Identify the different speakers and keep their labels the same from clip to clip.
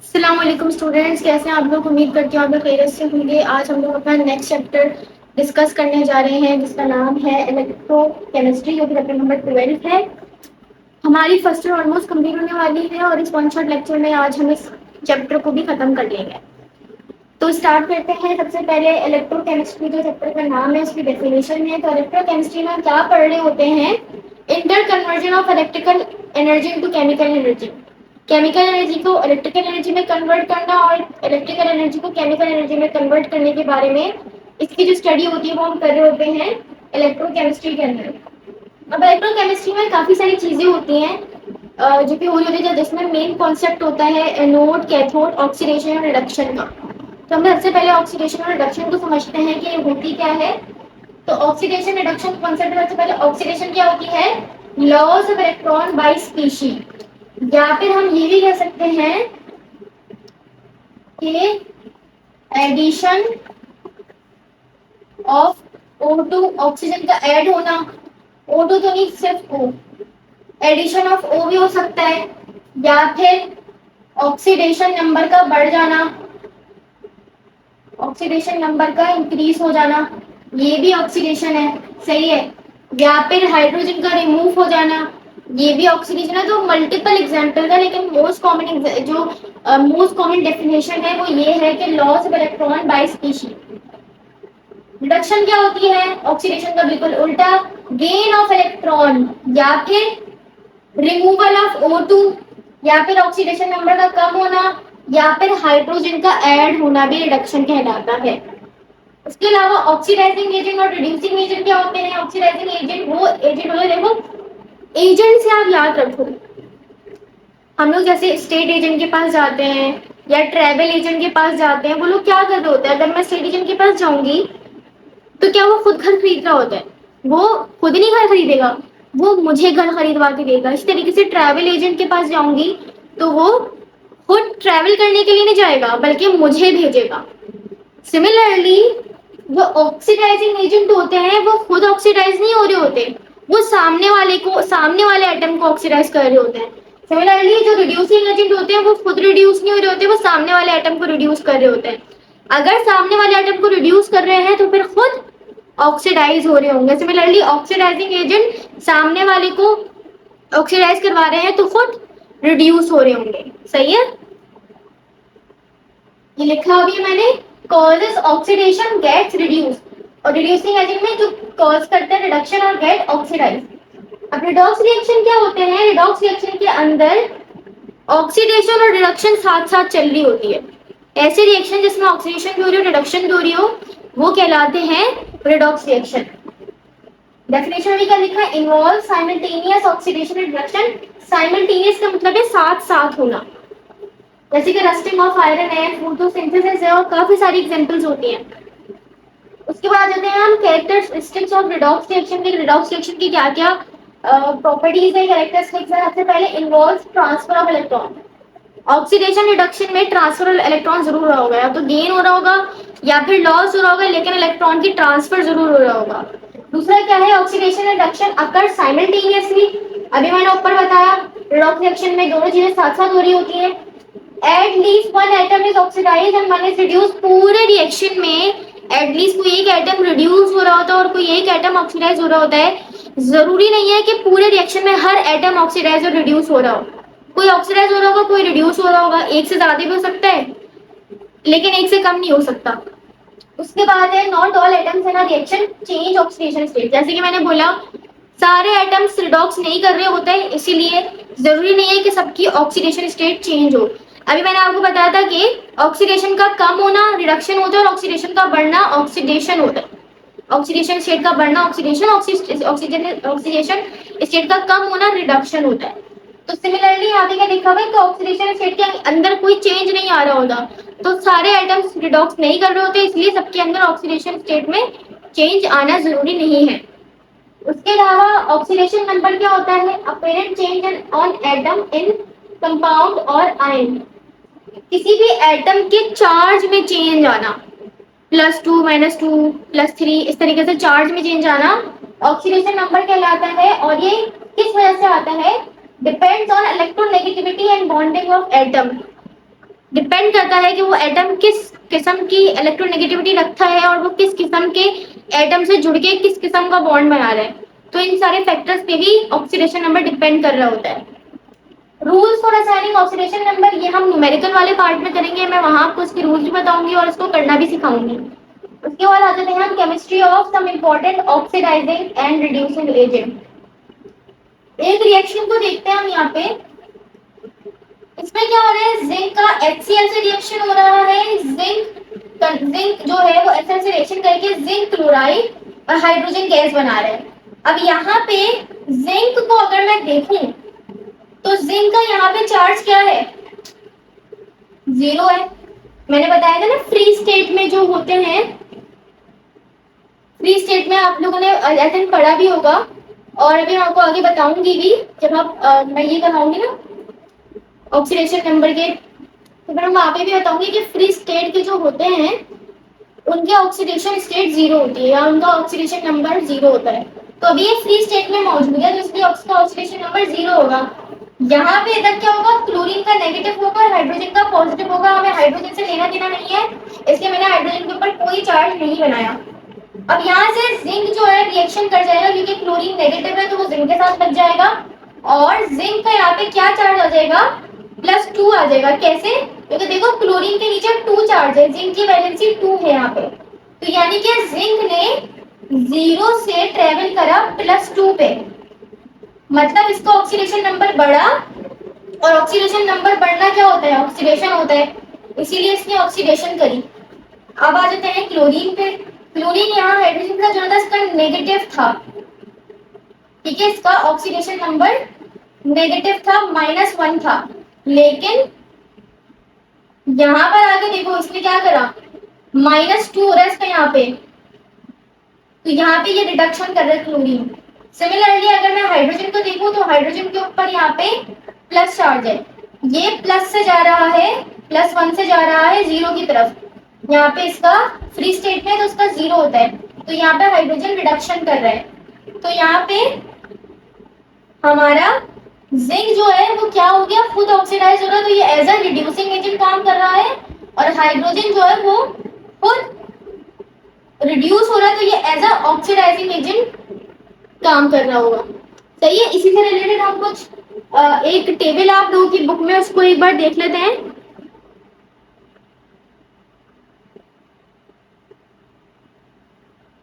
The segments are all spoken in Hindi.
Speaker 1: अस्सलाम वालेकुम स्टूडेंट्स, कैसे हैं आप लोग। उम्मीद करती हूँ आप लोग खैरियत से होंगे। आज हम लोग अपना नेक्स्ट चैप्टर डिस्कस करने जा रहे हैं जिसका नाम है इलेक्ट्रोकेमिस्ट्री, जो कि चैप्टर नंबर 12 है। हमारी फर्स्ट ईयर ऑलमोस्ट कंप्लीट होने वाली है और इस वन शॉट लेक्चर में आज हम इस चैप्टर को भी खत्म कर लेंगे। तो स्टार्ट करते हैं। सबसे पहले इलेक्ट्रोकेमिस्ट्री जो चैप्टर का नाम है उसकी डेफिनेशन है। तो इलेक्ट्रोकेमिस्ट्री में क्या पढ़ रहे होते हैं? Inter conversion of electrical energy into chemical energy. Chemical energy को इलेक्ट्रिकल एनर्जी में कन्वर्ट करना और इलेक्ट्रिकल एनर्जी को केमिकल एनर्जी में कन्वर्ट करने के बारे में इसकी जो स्टडी होती है वो हम कर रहे होते हैं इलेक्ट्रोकेमिस्ट्री के अंदर। अब इलेक्ट्रोकेमिस्ट्री में काफी सारी चीजें होती हैं जो कि हो रही होती है, जिसमें मेन कॉन्सेप्ट होता है एनोड, कैथोड, ऑक्सीडेशन और रिडक्शन का। तो हम सबसे पहले ऑक्सीडेशन और रिडक्शन को समझते हैं कि ये होती क्या है। तो ऑक्सीडेशन रिडक्शन कॉन्सेप्ट, सबसे पहले ऑक्सीडेशन क्या होती है? Loss of electron by species, या फिर हम ये भी कह सकते हैं कि एडिशन ऑफ O2, ऑक्सीजन का ऐड होना। O2 तो नहीं, सिर्फ O। एडिशन ऑफ O भी हो सकता है, या फिर ऑक्सीडेशन नंबर का बढ़ जाना, ऑक्सीडेशन नंबर का इंक्रीज हो जाना, ये भी ऑक्सीडेशन है, सही है। या फिर हाइड्रोजन का रिमूव हो जाना, ये भी ऑक्सीडेशन है। तो मल्टीपल एग्जांपल है, लेकिन मोस्ट कॉमन डेफिनेशन है वो ये है कि loss of electron by species. Reduction क्या होती है? ऑक्सीडेशन का बिल्कुल उल्टा, गेन ऑफ इलेक्ट्रॉन या फिर रिमूवल ऑफ O2, या फिर ऑक्सीडेशन नंबर का कम होना, या फिर हाइड्रोजन का ऐड होना भी रिडक्शन कहलाता है। उसके अलावा ऑक्सीडाइजिंग एजेंट और रिड्यूसिंग एजेंट क्या होते हैं? ऑक्सीडाइजिंग एजेंट वो एजेंट होते हैं, देखो एजेंट से आप याद रखो, हम लोग जैसे स्टेट एजेंट के पास जाते हैं या ट्रैवल एजेंट के पास जाते हैं, वो लोग क्या कर रहे होते हैं? अगर मैं स्टेट एजेंट के पास जाऊंगी तो क्या वो खुद घर खरीद रहा होता है? वो खुद नहीं घर खरीदेगा, वो मुझे घर खरीदवा के देगा। इस तरीके से ट्रैवल एजेंट के पास जाऊंगी तो वो खुद ट्रैवल करने के लिए नहीं जाएगा बल्कि मुझे भेजेगा। सिमिलरली जो ऑक्सीडाइजिंग एजेंट होते हैं वो खुद ऑक्सीडाइज नहीं हो रहे होते, वो सामने वाले एटम को ऑक्सीडाइज कर रहे होते हैं। सिमिलरली जो रिड्यूसिंग एजेंट होते हैं वो खुद रिड्यूस नहीं हो रहे होते, वो सामने वाले एटम को रिड्यूस कर रहे होते हैं। अगर सामने वाले एटम को रिड्यूस कर रहे हैं तो फिर खुद ऑक्सीडाइज हो रहे होंगे। सिमिलरली ऑक्सीडाइजिंग एजेंट सामने वाले को ऑक्सीडाइज करवा रहे हैं तो खुद रिड्यूस हो रहे होंगे, सही है। ये लिखा अभी मैंने, कॉजेस ऑक्सीडेशन गेट्स रिड्यूस, और रिड्यूसिंग एजेंट में जो कॉज करते हैं रिडक्शन और गेट ऑक्सीडाइज। अब रिडॉक्स रिएक्शन क्या होते हैं? रिडॉक्स रिएक्शन के अंदर ऑक्सीडेशन और रिडक्शन साथ साथ चल रही होती है। ऐसे रिएक्शन जिसमें ऑक्सीडेशन भी हो रही हो, रिडक्शन भी हो रही हो, वो कहलाते हैं रिडॉक्स रिएक्शन। डेफिनेशन भी क्या लिखा है? Involve simultaneous oxidation and reduction. Simultaneous का मतलब है साथ साथ होना, जैसे कि रस्टिंग ऑफ आयरन है, फोटोसिंथेसिस है, और काफी सारी एग्जांपल्स होती हैं। उसके बाद आते हैं हम कैरेक्टरिस्टिक्स ऑफ रिडॉक्स रिएक्शन की। रिडॉक्स रिएक्शन की क्या क्या प्रॉपर्टीज है, कैरेक्टरिस्टिक्स है। सबसे पहले involve transfer of electron. Oxidation reduction में ट्रांसफर इलेक्ट्रॉन जरूर हो रहा होगा, या तो गेन हो रहा होगा या फिर लॉस हो रहा होगा, लेकिन इलेक्ट्रॉन की ट्रांसफर जरूर हो रहा होगा। दूसरा क्या है? Oxidation reduction occur simultaneously. अभी मैंने ऊपर बताया रिडॉक्स रिएक्शन में दोनों चीजें साथ साथ हो रही होती हैं। At least one atom is oxidize and one is reduce. पूरे रिएक्शन में एटलीस्ट कोई एक एटम रिड्यूस हो रहा होता है और कोई एक एटम ऑक्सीडाइज हो रहा होता है। जरूरी नहीं है कि पूरे रिएक्शन में हर एटम ऑक्सीडाइज और रिड्यूस हो रहा हो, कोई ऑक्सीडाइज हो रहा होगा, कोई रिड्यूस हो रहा होगा। एक से ज्यादा भी हो सकता है लेकिन एक से कम नहीं हो सकता। उसके बाद है not all atoms in a reaction change oxidation state. जैसे कि मैंने बोला सारे एटम्स रिडॉक्स नहीं कर रहे होते हैं, इसीलिए जरूरी नहीं है कि सबकी ऑक्सीडेशन स्टेट चेंज हो। अभी मैंने आपको बताया था कि ऑक्सीडेशन का कम होना रिडक्शन होता है और ऑक्सीडेशन का बढ़ना ऑक्सीडेशन होता है। ऑक्सीडेशन स्टेट का बढ़ना ऑक्सीडेशन, ऑक्सीडेशन स्टेट का कम होना रिडक्शन होता है। तो सिमिलरली यहाँ पे क्या लिखा हुआ है कि ऑक्सीडेशन स्टेट के अंदर कोई चेंज नहीं आ रहा होता, तो सारे एटम्स रिडॉक्स नहीं कर रहे होते, इसलिए सबके अंदर ऑक्सीडेशन स्टेट में चेंज आना जरूरी नहीं है। उसके अलावा ऑक्सीडेशन नंबर क्या होता है? Apparent change on atom in compound और आयन। किसी भी एटम के चार्ज में चेंज आना, +2 -2 +3, इस तरीके से चार्ज में चेंज आना ऑक्सीडेशन नंबर कहलाता है। और ये किस वजह से आता है? Depends on electronegativity and bonding of atom. Depend करता है कि वो एटम किस किस्म की इलेक्ट्रोनेगेटिविटी रखता है और वो किस किस्म के एटम से जुड़ के किस किस्म का बॉन्ड बना रहा है। तो इन सारे फैक्टर्स पे भी ऑक्सीडेशन नंबर डिपेंड कर रहा होता है। Rules for assigning oxidation number ये हम न्यूमेरिकल वाले पार्ट में करेंगे, मैं वहां आपको इसके रूल्स भी बताऊंगी और इसको करना भी सिखाऊंगी। उसके बाद आ जाते हैं हम chemistry of some important oxidizing and reducing agent. एक रिएक्शन को देखते हैं हम यहाँ पे। इसमें क्या हो रहा है, जिंक का HCl से रिएक्शन हो रहा है। जिंक जो है वो HCl से रिएक्शन करके जिंक क्लोराइड और हाइड्रोजन गैस बना रहा है। अब यहाँ पे जिंक को अगर मैं देखूं तो जिंक का यहाँ पे चार्ज क्या है, 0 है। मैंने बताया था ना फ्री स्टेट में जो होते हैं, फ्री स्टेट में आप लोगों ने एटम पढ़ा भी होगा और अभी मैं आपको आगे बताऊंगी भी जब आप मैं ये कराऊंगी ना ऑक्सीडेशन नंबर के, तो मैं वहां पे भी बताऊंगी कि फ्री स्टेट के जो होते हैं उनके ऑक्सीडेशन स्टेट 0 होती है या उनका ऑक्सीडेशन नंबर 0 होता है। तो अभी ये फ्री स्टेट में मौजूद है तो इसलिए उसका ऑक्सीडेशन नंबर 0 होगा। यहाँ पे इधर क्या होगा, क्लोरीन का नेगेटिव होगा, हाइड्रोजन का पॉजिटिव होगा। हमें हाइड्रोजन से लेना देना नहीं है, इसलिए मैंने हाइड्रोजन के ऊपर कोई चार्ज नहीं बनाया। अब यहाँ से जिंक जो है रिएक्शन कर जाएगा क्योंकि क्लोरीन नेगेटिव है तो वो जिंक के साथ लग जाएगा और जिंक का यहाँ पे क्या चार्ज आ जाएगा, +2 आ जाएगा। कैसे, क्योंकि देखो क्लोरीन के नीचे 2 चार्ज है, जिंक की वैलेंसी 2 है यहाँ पे। तो यानी कि जिंक ने 0 से ट्रेवल करा +2 पे, मतलब इसका ऑक्सीडेशन नंबर बढ़ा। और ऑक्सीडेशन नंबर बढ़ना क्या होता है, ऑक्सीडेशन होता है, इसीलिए इसने ऑक्सीडेशन करी। अब आ जाते हैं क्लोरीन पे। क्लोरीन यहाँ हाइड्रोजन का जो था इसका नेगेटिव था, ठीक है, इसका ऑक्सीडेशन नंबर नेगेटिव था, -1 था। लेकिन यहाँ पर आगे देखो इसने क्या करा, -2 हो रहा है इसका यहाँ पे, तो यहाँ पे ये रिडक्शन कर रहा है क्लोरीन। सिमिलरली अगर मैं हाइड्रोजन को देखूं तो हाइड्रोजन के ऊपर यहाँ पे प्लस चार्ज है, ये प्लस से जा रहा है, +1 से जा रहा है 0 की तरफ। यहाँ पे इसका फ्री स्टेट में तो इसका 0 होता है, तो यहाँ पे हाइड्रोजन रिडक्शन कर रहा है। तो यहाँ पे हमारा जिंक जो है वो क्या हो गया, खुद ऑक्सीडाइज हो रहा है, तो ये एज अ रिड्यूसिंग एजेंट काम कर रहा है। और हाइड्रोजन जो है वो खुद रिड्यूस हो रहा है, तो ये एज अ ऑक्सीडाइजिंग एजेंट काम कर रहा होगा। सही है। इसी से रिलेटेड हम कुछ एक टेबल आप लोगों की बुक में उसको एक बार देख लेते हैं।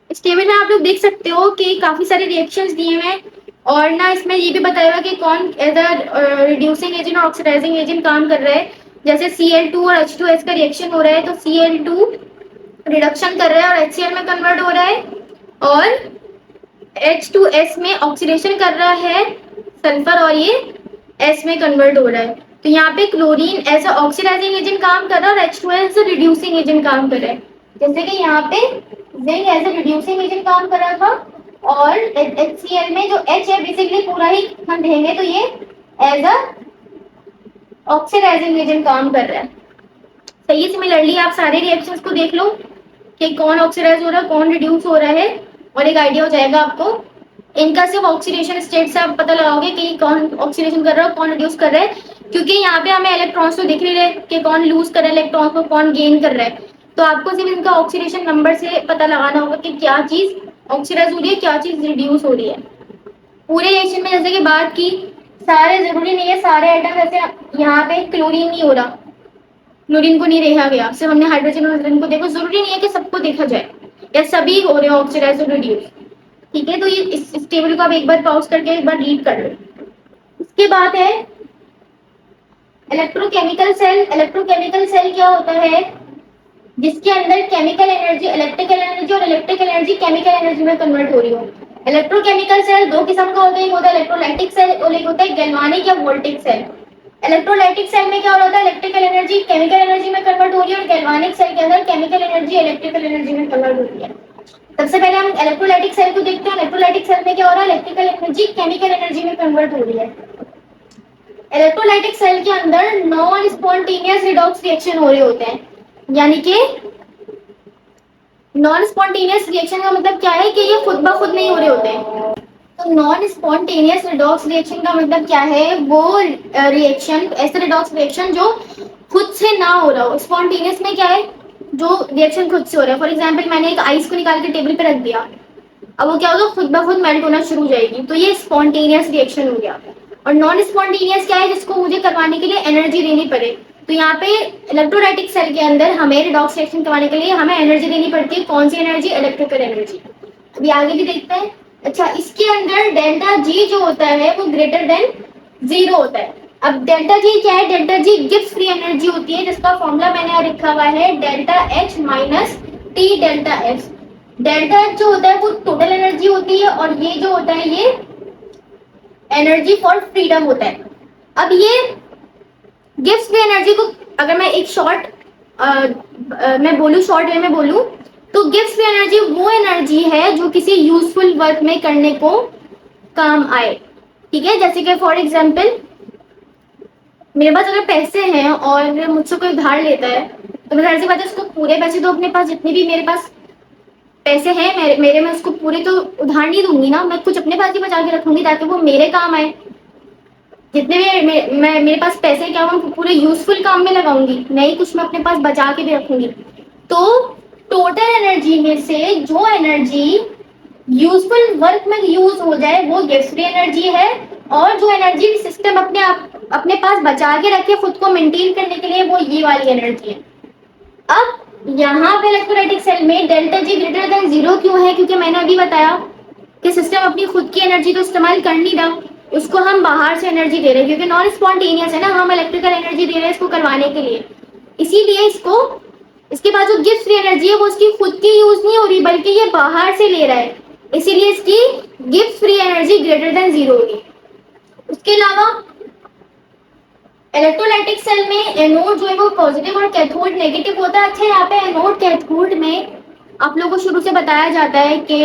Speaker 1: इस टेबल में आप लोग देख सकते हो कि काफी सारे रिएक्शंस दिए हुए हैं और ना इसमें ये भी बताया हुआ कि कौन एज अ रिड्यूसिंग एजेंट और ऑक्सीडाइजिंग एजेंट काम कर रहा है। जैसे Cl2 और H2S का रिएक्शन हो रहा है तो Cl2 रिडक्शन कर रहा है और HCl में कन्वर्ट हो रहा है और H2S में ऑक्सीडेशन कर रहा है सल्फर और ये S में कन्वर्ट हो रहा है। तो यहाँ पे chlorine as a oxidizing agent काम कर रहा है और H2S as a reducing agent काम कर रहा है। जैसे कि यहाँ पे zinc as a reducing agent काम कर रहा था और HCl में जो H है बेसिकली पूरा ही हम देंगे तो ये एज अ ऑक्सीडाइजिंग एजेंट काम कर रहा है। सही है। सिमिलरली आप सारे रिएक्शंस को देख लो कि कौन ऑक्सीडाइज हो रहा है कौन रिड्यूस हो रहा है और एक आइडिया हो जाएगा आपको। इनका सिर्फ ऑक्सीडेशन स्टेट से आप पता लगाओगे कि कौन ऑक्सीडेशन कर रहा है कौन रिड्यूस कर रहा है, क्योंकि यहाँ पे हमें इलेक्ट्रॉन्स तो दिख नहीं रहे कि कौन लूज कर रहा है इलेक्ट्रॉन को कौन गेन कर रहा है। तो आपको सिर्फ इनका ऑक्सीडेशन नंबर से पता लगाना होगा कि क्या चीज ऑक्सीडाइज हो रही है क्या चीज रिड्यूस हो रही है। पूरे रिएक्शन में जैसे कि बात की, सारे जरूरी नहीं है सारे आइटम, जैसे यहाँ पे क्लोरीन नहीं हो रहा, क्लोरीन को नहीं देखा गया, सिर्फ हमने हाइड्रोजन और हाइड्रोजन को देखो, जरूरी नहीं है कि सबको देखा जाए या सभी हो रहे हो ऑक्सीडाइज और रिड्यूस। ठीक है, तो ये इस टेबल को आप एक बार पॉज करके एक बार रीड कर लो। उसके बाद है इलेक्ट्रोकेमिकल सेल। इलेक्ट्रोकेमिकल सेल क्या होता है, जिसके अंदर केमिकल एनर्जी इलेक्ट्रिकल एनर्जी और इलेक्ट्रिकल एनर्जी केमिकल एनर्जी में कन्वर्ट हो रही हो। इलेक्ट्रोकेमिकल सेल दो किस्म का होता है, एक होता है इलेक्ट्रोलाइटिक सेल और एक होता है गैल्वानिक या वोल्टिक सेल। इलेक्ट्रोलाइटिक सेल में क्या हो रहा है, इलेक्ट्रिकल एनर्जी केमिकल एनर्जी में कन्वर्ट हो रही है और गैल्वानिक सेल के अंदर केमिकल एनर्जी इलेक्ट्रिकल एनर्जी में कन्वर्ट हो रही है। सबसे पहले हम इलेक्ट्रोलाइटिक सेल को देखते हैं। इलेक्ट्रोलाइटिक सेल में क्या हो रहा है, इलेक्ट्रिकल एनर्जी केमिकल एनर्जी में कन्वर्ट हो रही है। इलेक्ट्रोलाइटिक सेल के अंदर नॉन स्पॉन्टेनियस रिडॉक्स रिएक्शन हो रहे होते हैं, यानी कि नॉन स्पॉन्टेनियस रिएक्शन का मतलब क्या है कि ये खुद ब खुद नहीं हो रहे होते हैं। तो नॉन स्पॉन्टेनियस रिडॉक्स रिएक्शन का मतलब क्या है? वो रिएक्शन, ऐसा रिडॉक्स रिएक्शन जो खुद से ना हो रहा हो। स्पॉन्टेनियस में क्या है? जो रिएक्शन खुद से हो रहा है। फॉर एग्जाम्पल मैंने एक आइस को निकाल के टेबल पे रख दिया, अब वो क्या होगा, खुद ब खुद मेल्ट होना शुरू हो जाएगी, तो ये स्पॉन्टेनियस रिएक्शन हो गया। और नॉन स्पॉन्टेनियस क्या है? जिसको मुझे करवाने के लिए एनर्जी देनी पड़े। तो यहाँ पे इलेक्ट्रोलाइटिक सेल के अंदर हमें रिडॉक्स रिएक्शन करवाने के लिए हमें एनर्जी देनी पड़ती है। कौन सी एनर्जी? Electrical energy. अभी आगे भी देखते हैं। अच्छा, इसके अंदर डेल्टा जी जो होता है वो ग्रेटर देन जीरो होता है। अब डेल्टा जी क्या है? Delta G Gibbs free energy होती है, जिसका फॉर्मूला मैंने यहाँ लिखा हुआ है, delta H minus T delta H. Delta H जो होता है वो टोटल एनर्जी होती है, और ये जो होता है ये एनर्जी फॉर फ्रीडम होता है। अब ये गिव्स फ्री एनर्जी को अगर मैं एक शॉर्ट मैं बोलूँ, शॉर्ट वे में बोलूँ, तो गिव्स फ्री एनर्जी वो एनर्जी है जो किसी यूजफुल वर्क में करने को काम आए। ठीक है, जैसे कि फॉर एग्जाम्पल मेरे पास अगर पैसे हैं और मुझसे कोई उधार लेता है, तो मैं जाहिर सी बात है उसको पूरे पैसे तो अपने पास जितने भी मेरे पास पैसे हैं मेरे में उसको पूरे तो उधार नहीं दूंगी ना, मैं कुछ अपने पास ही बचा के रखूंगी ताकि वो मेरे काम आए। जितने भी मेरे पास पैसे क्या मैं पूरे यूजफुल काम में लगाऊंगी नहीं, कुछ मैं अपने पास बचा के भी रखूंगी। तो टोटल एनर्जी में से जो एनर्जी यूजफुल वर्क में यूज हो जाए वो गिव्स फ्री एनर्जी है, और जो एनर्जी सिस्टम अपने पास बचा के रखे खुद को मेंटेन करने के लिए वो ये वाली एनर्जी है। अब यहाँ पे इलेक्ट्रोलाइटिक सेल में delta G greater than zero क्यों है? क्योंकि मैंने अभी बताया कि सिस्टम अपनी खुद की एनर्जी तो इस्तेमाल कर नहीं रहा, उसको हम बाहर से एनर्जी दे रहे हैं, क्योंकि नॉन स्पॉन्टेनियस है ना, हम इलेक्ट्रिकल एनर्जी दे रहे हैं इसको करवाने के लिए। इसीलिए इसको, इसके बाद जो गिफ्ट फ्री एनर्जी है वो इसकी खुद की यूज नहीं हो रही बल्कि ये बाहर से ले रहा है, इसीलिए इसकी gift free energy greater than zero होगी। उसके अलावा इलेक्ट्रोलाइटिक सेल में एनोड जो है वो पॉजिटिव और कैथोड नेगेटिव होता है। अच्छा, यहाँ पे एनोड कैथोड में आप लोगों को शुरू से बताया जाता है कि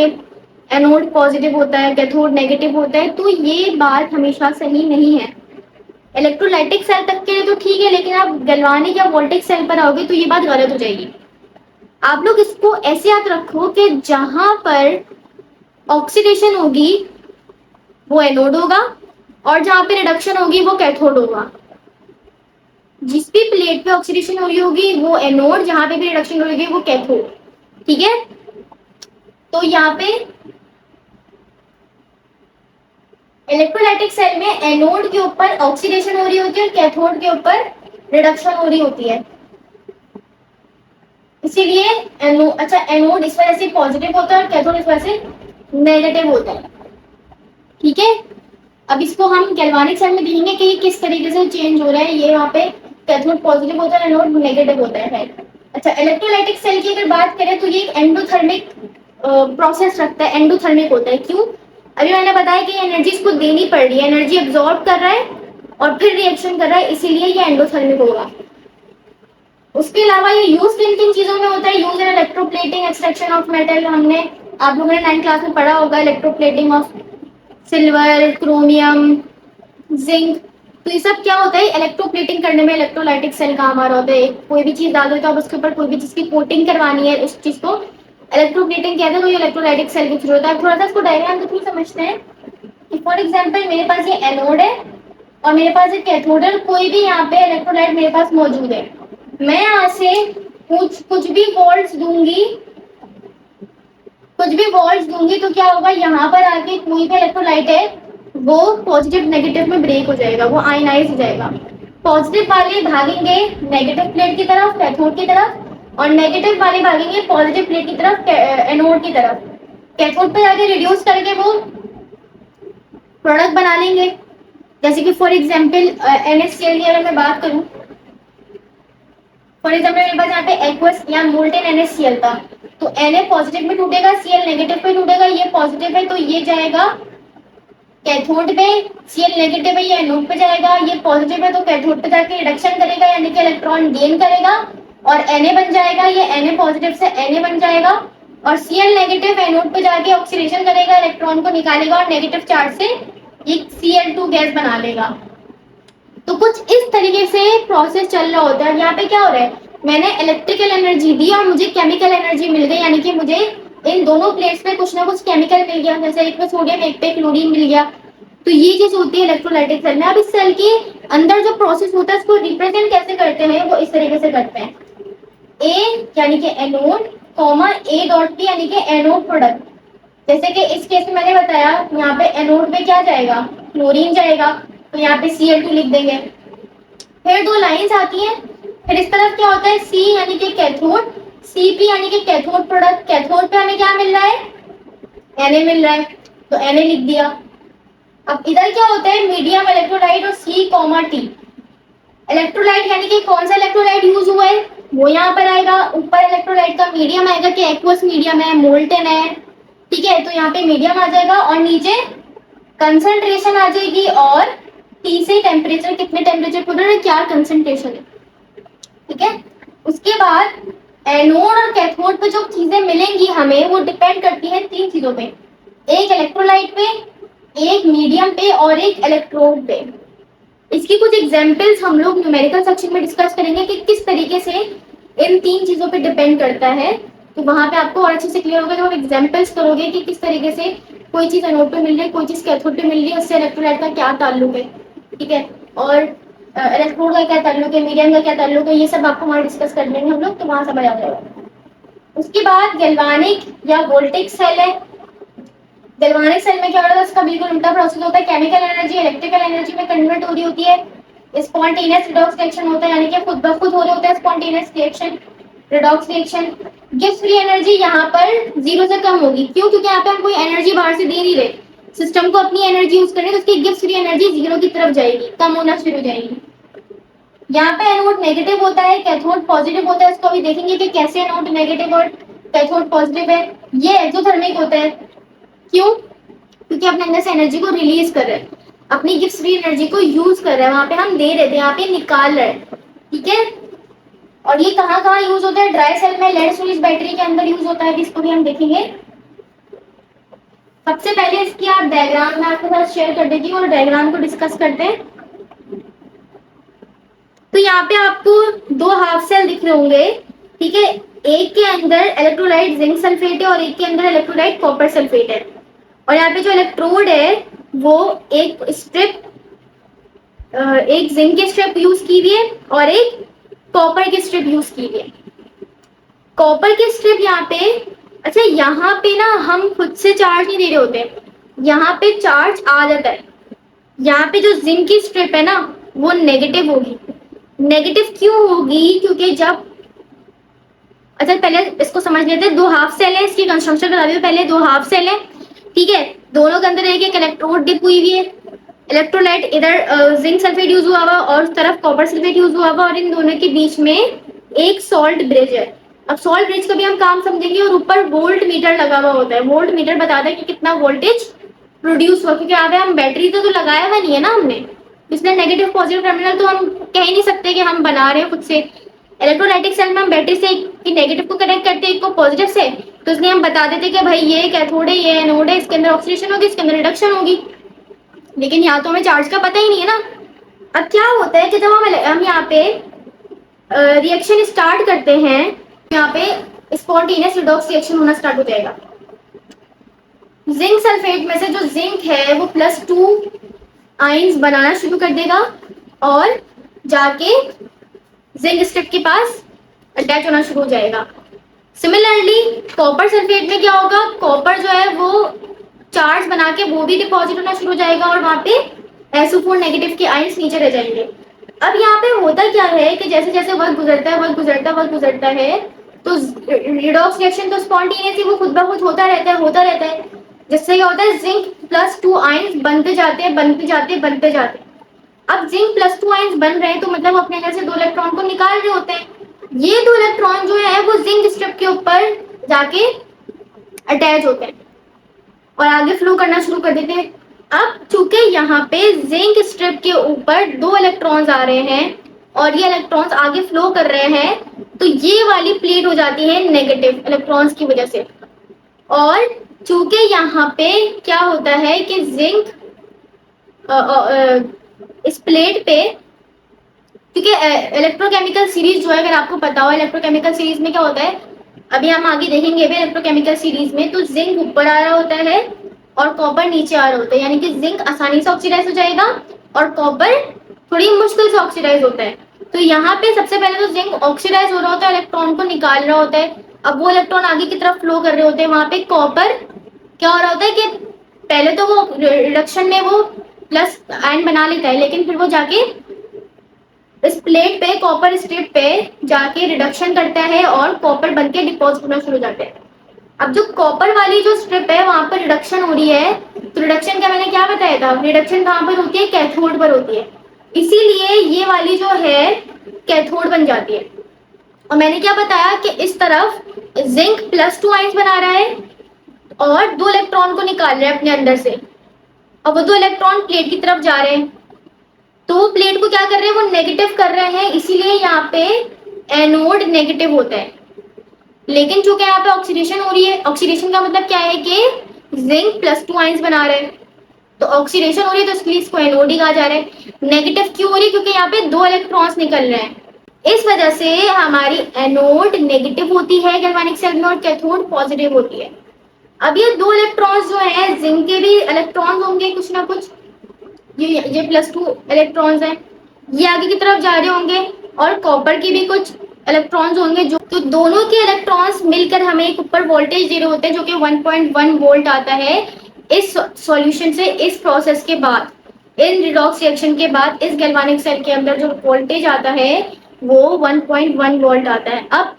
Speaker 1: एनोड पॉजिटिव होता है कैथोड नेगेटिव होता है, तो ये बात हमेशा सही नहीं है। इलेक्ट्रोलाइटिक सेल तक के लिए तो ठीक है, लेकिन आप गैल्वानिक या वोल्टिक सेल पर आओगे तो ये बात गलत हो जाएगी। आप लोग इसको ऐसे याद रखो कि जहां पर ऑक्सीडेशन होगी वो एनोड होगा, और जहां पे रिडक्शन होगी वो कैथोड होगा। जिस भी प्लेट पे ऑक्सीडेशन हो रही होगी वो एनोड, जहां पे भी रिडक्शन हो रही होगी वो कैथोड। ठीक है, तो यहाँ पे इलेक्ट्रोलाइटिक सेल में एनोड के ऊपर ऑक्सीडेशन हो रही होती है और कैथोड के ऊपर रिडक्शन हो रही होती है। इसीलिए अच्छा, एनोड इस वजह से पॉजिटिव होता है और कैथोड इस वजह से नेगेटिव होता है। ठीक है, अब इसको हम गैल्वानिक सेल में देखेंगे कि ये किस तरीके से चेंज हो रहा है। ये वहाँ पे कैथोड पॉजिटिव होता है, एनोड नेगेटिव होता है। अच्छा, इलेक्ट्रोलाइटिक सेल की अगर बात करें तो ये एक एंडोथर्मिक प्रोसेस रखता है, एंडोथर्मिक होता है। क्यों? अभी मैंने बताया कि एनर्जी इसको देनी पड़ रही है, एनर्जी एब्जॉर्ब कर रहा है और फिर रिएक्शन कर रहा है, इसीलिए ये एंडोथर्मिक होगा। उसके अलावा ये यूज किन किन चीजों में होता है? Use in electroplating, extraction of metal. हमने आप लोगों ने 9th क्लास में पढ़ा होगा electroplating of silver, chromium, zinc. तो ये सब क्या होता है? इलेक्ट्रोप्लेटिंग करने में इलेक्ट्रोलाइटिक सेल काम आ रहा होता है। कोई भी चीज डाल दो तो आप उसके ऊपर कोई भी चीज की कोटिंग करवानी है, उस चीज को इलेक्ट्रोप्लेटिंग कहते हैं। तो ये इलेक्ट्रोलाइटिक सेल की थ्रू होता है। थोड़ा सा इसको डायग्राम के थ्रू समझते हैं कि फॉर एग्जाम्पल मेरे पास ये एनोड है और मेरे पास एक कैथोड है, कोई भी यहाँ पे इलेक्ट्रोलाइट मेरे पास मौजूद है। मैं यहाँ से कुछ भी वोल्ट्स दूंगी, तो क्या होगा? यहाँ पर आके कोई भी इलेक्ट्रोलाइट है वो पॉजिटिव नेगेटिव में ब्रेक हो जाएगा, वो आयनाइज हो जाएगा। पॉजिटिव वाले भागेंगे नेगेटिव प्लेट की तरफ, कैथोड की तरफ, और नेगेटिव वाले भागेंगे पॉजिटिव प्लेट की तरफ, एनोड की तरफ। कैथोड पे जाके रिड्यूस करके वो प्रोडक्ट बना लेंगे। जैसे कि फॉर एग्जाम्पल NaCl की अगर मैं बात करूं, फॉर एग्जाम्पल मेरे पास यहाँ पे एक्वस या मोल्टेन NaCl था, तो Na पॉजिटिव में टूटेगा, Cl नेगेटिव पे टूटेगा। ये पॉजिटिव है तो ये जाएगा कैथोड पे, Cl नेगेटिव है ये एनोड पे जाएगा। ये पॉजिटिव है तो कैथोड पे जाके रिडक्शन करेगा, यानी कि इलेक्ट्रॉन गेन करेगा और Na बन जाएगा। ये Na पॉजिटिव से Na बन जाएगा, और Cl नेगेटिव एनोड पे जाके ऑक्सीडेशन करेगा, इलेक्ट्रॉन को निकालेगा और नेगेटिव चार्ज से एक Cl2 गैस बना लेगा। तो कुछ इस तरीके से प्रोसेस चल रहा होता है। यहाँ पे क्या हो रहा है? मैंने इलेक्ट्रिकल एनर्जी दी और मुझे केमिकल एनर्जी मिल गई, यानी कि मुझे इन दोनों प्लेट्स पे कुछ ना कुछ केमिकल मिल गया, जैसे एक पे सोडियम एक पे क्लोरीन मिल गया, तो ये चीज होती है इलेक्ट्रोलाइटिक सेल में। अब इस सेल के अंदर जो प्रोसेस होता है उसको रिप्रेजेंट कैसे करते हैं, वो इस तरीके से करते हैं, ए यानी कि एनोड कॉमा ए डॉट पी यानी कि एनोड प्रोडक्ट। जैसे कि इस केस में मैंने बताया यहाँ पे एनोड में क्या जाएगा, क्लोरीन जाएगा, तो यहाँ पे Cl2 लिख देंगे। फिर दो लाइंस आती हैं, फिर इस तरफ क्या होता है, C यानी कि कैथोड, Cp यानी कि कैथोड प्रोडक्ट। कैथोड पे हमें क्या मिल रहा है, Na मिल रहा है, तो Na लिख दिया। अब इधर क्या होता है, मीडियम इलेक्ट्रोलाइट और C कॉमा T। इलेक्ट्रोलाइट यानी कि कौन सा इलेक्ट्रोलाइट यूज हुआ है वो यहाँ पर आएगा, ऊपर इलेक्ट्रोलाइट का मीडियम आएगा कि एक्वस मीडियम है, मोल्टन है, ठीक है, तो यहाँ पे मीडियम आ जाएगा, और नीचे कंसंट्रेशन आ जाएगी, और टी से टेम्परेचर, कितने टेम्परेचर पर है, क्या कंसंट्रेशन है, ठीक है। उसके बाद एनोड और कैथोड पे जो चीजें मिलेंगी हमें वो डिपेंड करती है तीन चीजों पे, एक इलेक्ट्रोलाइट पे, एक मीडियम पे, और एक इलेक्ट्रोड पे। इसकी कुछ एग्जांपल्स हम लोग न्यूमेरिकल सेक्शन में डिस्कस करेंगे कि किस तरीके से इन तीन चीजों पे डिपेंड करता है, तो वहां पे आपको और अच्छे से क्लियर होगा जब आप एग्जांपल्स करोगे कि किस तरीके से कोई चीज एनोड पे मिल रही है, कोई चीज कैथोड पे मिल रही है, उससे इलेक्ट्रोलाइट का क्या ताल्लुक है, ठीक है, और इलेक्ट्रोड का क्या ताल्लुक है, मीडियम का क्या ताल्लुक है, ये सब आपको वहां डिस्कस कर लेंगे हम लोग, तो वहां समझ आ जाएगा। उसके बाद गैल्वानिक या वोल्टिक सेल है। गैल्वानिक सेल में क्या होता है, उसका बिल्कुल उल्टा प्रोसेस होता है, केमिकल एनर्जी इलेक्ट्रिकल एनर्जी में कन्वर्ट हो रही होती है। स्पॉन्टेनियस रिडॉक्स रिएक्शन होता है, यानी कि खुद ब खुद हो रहे होता है spontaneous reaction, redox reaction. Gibbs free energy यहाँ पर जीरो से कम होगी, क्यों, क्योंकि यहाँ पे हम कोई एनर्जी बाहर से दे नहीं रहे, सिस्टम को अपनी एनर्जी यूज करनी है, तो उसकी गिब्स फ्री एनर्जी जीरो की तरफ जाएगी, कम होना शुरू हो जाएगी। यहाँ पे एनोड नेगेटिव होता है, कैथोड पॉजिटिव होता है, इसको अभी देखेंगे कि कैसे एनोड नेगेटिव और कैथोड पॉजिटिव है। ये एक्सोथर्मिक होता है, क्यों, क्योंकि अपने अंदर से एनर्जी को रिलीज कर रहे हैं, अपनी गिफ्ट फ्री एनर्जी को यूज कर रहे हैं, वहां पे हम दे रहे थे, यहाँ पे निकाल रहे हैं, ठीक है। और ये कहाँ कहाँ यूज होता है, ड्राई सेल में, लेड एसिड बैटरी के अंदर यूज होता है, इसको भी हम देखेंगे। सबसे पहले इसकी आप डायग्राम में आपके साथ शेयर कर देती हूँ और डायग्राम को डिस्कस करते हैं। तो यहाँ पे आपको दो हाफ सेल दिख रहे होंगे, ठीक है, एक के अंदर इलेक्ट्रोलाइट जिंक सल्फेट है और एक के अंदर इलेक्ट्रोलाइट कॉपर सल्फेट है, और यहाँ पे जो इलेक्ट्रोड है वो एक स्ट्रिप, एक जिंक की स्ट्रिप यूज की हुई है और एक कॉपर की स्ट्रिप यूज की हुई है। कॉपर की स्ट्रिप यहाँ पे, अच्छा यहाँ पे ना हम खुद से चार्ज नहीं दे रहे होते, यहाँ पे चार्ज आ जाता है। यहाँ पे जो जिंक की स्ट्रिप है ना वो नेगेटिव होगी। नेगेटिव क्यों होगी, क्योंकि जब, अच्छा पहले इसको समझ लेते हैं, दो हाफ सेल है, इसकी कंस्ट्रक्शन बता देते पहले, दो हाफ सेल है, ठीक है, दोनों के अंदर एक इलेक्ट्रोड डिप हुई हुई है, इलेक्ट्रोलाइट इधर जिंक सल्फेट यूज हुआ हुआ और उस तरफ कॉपर सल्फेट यूज हुआ हुआ, और इन दोनों के बीच में एक सॉल्ट ब्रिज है। अब सॉल्ट ब्रिज का भी हम काम समझेंगे, और ऊपर वोल्ट मीटर लगा हुआ होता है, वोल्ट मीटर बताता है कि कितना वोल्टेज प्रोड्यूस हुआ, क्योंकि आगे हम बैटरी तो लगाया हुआ नहीं है ना हमने, इसलिए नेगेटिव पॉजिटिव टर्मिनल तो हम कह ही नहीं सकते कि हम बना रहे हैं खुद से। इलेक्ट्रोलाइटिक सेल में हम बैटरी से एक नेगेटिव को कनेक्ट करते हैं, एक को पॉजिटिव से, तो इसलिए हम बता देते कि भाई ये कैथोड है, ये एनोड है, इसके अंदर ऑक्सीडेशन होगी, इसके अंदर रिडक्शन होगी, लेकिन यहाँ तो हमें चार्ज का पता ही नहीं है ना। अब क्या होता है कि जब हम यहाँ पे रिएक्शन स्टार्ट करते हैं, यहाँ पे स्पॉन्टेनियस रिडॉक्स रिएक्शन होना स्टार्ट हो जाएगा। जिंक सल्फेट में से जो जिंक है वो +2 आयंस बनाना शुरू कर देगा और जाके जिंक स्ट्रिप के पास अटैच होना शुरू हो जाएगा। सिमिलरली कॉपर सल्फेट में क्या होगा, कॉपर जो है वो चार्ज बना के वो भी डिपॉजिट होना शुरू हो जाएगा और वहां पे SO4 नेगेटिव के आयंस नीचे रह जाएंगे। अब यहाँ पे होता क्या है कि जैसे जैसे वक्त गुजरता है, वक्त गुजरता है, तो रिडॉक्स रिएक्शन तो स्पॉन्टेनियस ही वो खुद ब खुद होता रहता है, जिससे क्या होता है, जिंक +2 आयंस बनते जाते। अब जिंक +2 आयंस बन रहे हैं, तो मतलब अपने अंदर से 2 इलेक्ट्रॉन को निकाल रहे होते हैं। ये 2 इलेक्ट्रॉन जो है वो जिंक स्ट्रिप के ऊपर जाके अटैच होते हैं और आगे फ्लो करना शुरू कर देते हैं। अब चूंकि यहाँ पे जिंक स्ट्रिप के ऊपर 2 इलेक्ट्रॉन्स आ रहे हैं और ये इलेक्ट्रॉन्स आगे फ्लो कर रहे हैं, तो ये वाली प्लेट हो जाती है नेगेटिव इलेक्ट्रॉन्स की वजह से। और चूंकि यहाँ पे क्या होता है कि जिंक इस प्लेट पे, क्योंकि इलेक्ट्रोकेमिकल सीरीज जो है, अगर आपको पता हो इलेक्ट्रोकेमिकल सीरीज में क्या होता है, अभी हम आगे देखेंगे भी इलेक्ट्रोकेमिकल सीरीज में, तो जिंक ऊपर आ रहा होता है और कॉपर नीचे आ रहा होता है, यानी कि जिंक आसानी से ऑक्सीडाइज हो जाएगा और कॉपर थोड़ी मुश्किल से ऑक्सीडाइज होता है। तो यहाँ पे सबसे पहले तो जिंक ऑक्सीडाइज हो रहा होता है, इलेक्ट्रॉन को निकाल रहा होता है। अब वो इलेक्ट्रॉन आगे की तरफ फ्लो कर रहे होते हैं, वहां पे कॉपर क्या हो रहा होता है कि पहले तो वो रिडक्शन में वो प्लस आयन बना लेता है, लेकिन फिर वो जाके इस प्लेट पे कॉपर स्ट्रिप पे जाके रिडक्शन करता है और कॉपर बनके डिपॉजिट होना शुरू हो जाता है। अब जो कॉपर वाली जो स्ट्रिप है वहां पर रिडक्शन हो रही है, तो रिडक्शन का मैंने क्या बताया था, रिडक्शन कहां पर होती है, कैथोड पर होती है, इसीलिए ये वाली जो है कैथोड बन जाती है। और मैंने क्या बताया कि इस तरफ जिंक +2 आयंस बना रहा है और 2 इलेक्ट्रॉन को निकाल रहा है अपने अंदर से, और वो 2 इलेक्ट्रॉन प्लेट की तरफ जा रहे हैं, तो वो प्लेट को क्या कर रहे हैं, वो नेगेटिव कर रहे हैं, इसीलिए यहाँ पे एनोड नेगेटिव होता है। लेकिन चूंकि यहाँ पे ऑक्सीडेशन हो रही है, ऑक्सीडेशन का मतलब क्या है कि जिंक +2 आयंस बना रहे हैं, तो ऑक्सीडेशन हो रही है तो इसलिए इसको एनोड ही कहा जा रहा है। नेगेटिव क्यों हो रही है, क्योंकि यहाँ पे 2 इलेक्ट्रॉन्स निकल रहे हैं, इस वजह से हमारी एनोड नेगेटिव होती है गैल्वेनिक सेल में और कैथोड पॉजिटिव होती है। अब ये 2 इलेक्ट्रॉन्स जो है, जिंक के भी इलेक्ट्रॉन्स होंगे कुछ ना कुछ, ये +2 इलेक्ट्रॉन्स हैं, ये आगे की तरफ जा रहे होंगे, और कॉपर के भी कुछ इलेक्ट्रॉन्स होंगे, जो तो दोनों के इलेक्ट्रॉन्स मिलकर हमें एक ऊपर वोल्टेज दे रहे होते हैं जो कि 1.1 वोल्ट आता है इस सॉल्यूशन से। इस प्रोसेस के बाद, इन रिडॉक्स रिएक्शन के बाद इस गैल्वेनिक सेल के अंदर जो वोल्टेज आता है वो 1.1 वोल्ट आता है। अब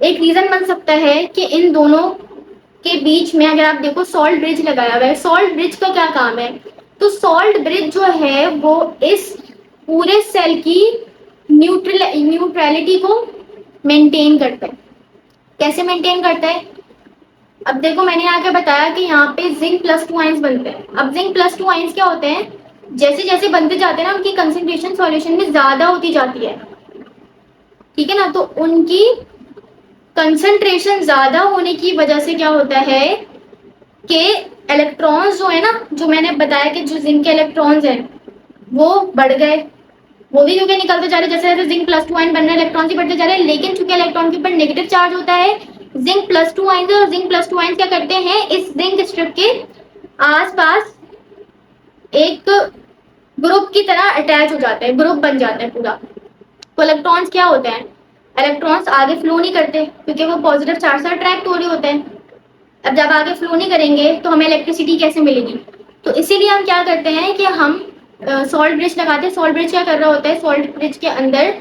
Speaker 1: एक रीजन बन सकता है कि इन दोनों के बीच में अगर आप देखो सॉल्ट ब्रिज लगाया हुआ है, सॉल्ट ब्रिज का क्या काम है, तो सॉल्ट ब्रिज जो है वो इस पूरे सेल की न्यूट्रलिटी को मेंटेन करता है। कैसे मेंटेन करता है, अब देखो मैंने आगे बताया कि यहाँ पे जिंक +2 आयंस बनते हैं। अब जिंक +2 आयंस क्या होते हैं, जैसे जैसे बनते जाते हैं ना, उनकी कंसेंट्रेशन सॉल्यूशन में ज्यादा होती जाती है, ठीक है ना, तो उनकी कंसेंट्रेशन ज्यादा होने की वजह से क्या होता है कि इलेक्ट्रॉन्स जो है ना, जो मैंने बताया कि जो जिंक के इलेक्ट्रॉन्स हैं वो बढ़ गए, वो भी क्योंकि निकलते जा रहे, जैसे जैसे जिंक +2 आयन बन रहे हैं इलेक्ट्रॉन ही बढ़ते जा रहे हैं, लेकिन चूंकि इलेक्ट्रॉन के ऊपर नेगेटिव चार्ज होता है, जिंक +2 आयन और जिंक +2 आयन क्या करते हैं, इस जिंक स्ट्रिप के आसपास एक ग्रुप की तरह अटैच हो जाते हैं, ग्रुप बन जाता है पूरा। तो इलेक्ट्रॉन्स क्या होते हैं, इलेक्ट्रॉन्स आगे फ्लो नहीं करते क्योंकि वो पॉजिटिव चार्ज से अट्रैक्ट हो रहे होते हैं। अब जब आगे फ्लो नहीं करेंगे तो हमें इलेक्ट्रिसिटी कैसे मिलेगी, तो इसीलिए हम क्या करते हैं कि हम सॉल्ट ब्रिज लगाते हैं। सॉल्ट ब्रिज क्या कर रहा होता है, सॉल्ट ब्रिज के अंदर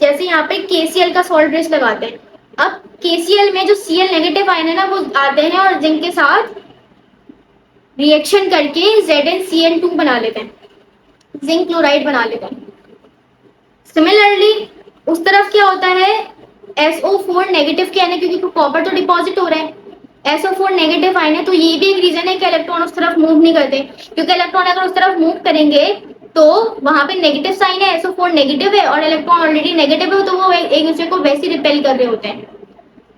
Speaker 1: जैसे यहाँ पे KCl का सॉल्ट ब्रिज लगाते हैं, अब KCl में जो Cl नेगेटिव आयन है ना वो आते हैं और जिंक के साथ रिएक्शन करके ZnCl2 बना लेते हैं, जिंक क्लोराइड बना लेते हैं। सिमिलरली उस तरफ क्या होता है, SO4 नेगेटिव क्या है, क्योंकि कॉपर तो डिपॉजिट हो रहा है, SO4 नेगेटिव आयन है, तो ये भी एक रीजन है कि इलेक्ट्रॉन उस तरफ मूव नहीं करते, क्योंकि इलेक्ट्रॉन अगर उस तरफ मूव करेंगे तो वहां पे नेगेटिव साइन है, SO4 नेगेटिव है और इलेक्ट्रॉन ऑलरेडी नेगेटिव है, तो वो एक दूसरे को वैसे रिपेल कर रहे होते हैं।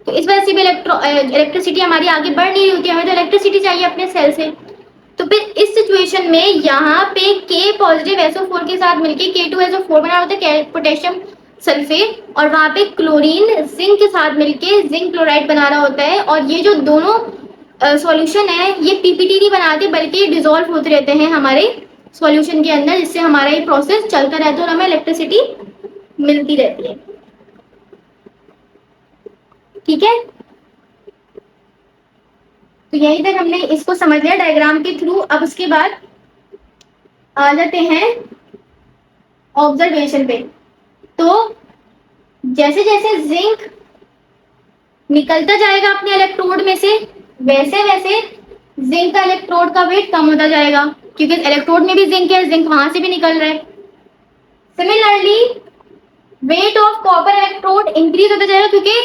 Speaker 1: तो इस वजह से भी इलेक्ट्रिसिटी हमारी आगे बढ़ नहीं रही होती, हमें तो इलेक्ट्रिसिटी चाहिए अपने सेल से। तो फिर इस सिचुएशन में यहाँ पे K पॉजिटिव SO4 के साथ मिलके K2SO4 बना होता है, पोटेशियम सल्फेट, और वहां पे क्लोरीन जिंक के साथ मिलके जिंक क्लोराइड बना रहा होता है, और ये जो दोनों सॉल्यूशन है ये पीपीटी नहीं बनाते बल्कि डिसॉल्व होते रहते हैं हमारे सॉल्यूशन के अंदर, जिससे हमारा ये प्रोसेस चलता रहता है और हमें इलेक्ट्रिसिटी मिलती रहती है। ठीक है, तो यहीं तक हमने इसको समझ लिया डायग्राम के थ्रू। अब उसके बाद आ जाते हैं ऑब्जर्वेशन पे। तो जैसे जैसे जिंक निकलता जाएगा अपने इलेक्ट्रोड में से, वैसे वैसे जिंक का इलेक्ट्रोड का वेट कम होता जाएगा, क्योंकि इलेक्ट्रोड में भी जिंक है, जिंक वहां से भी निकल रहा है। Similarly weight of copper electrode increase होता जाएगा, क्योंकि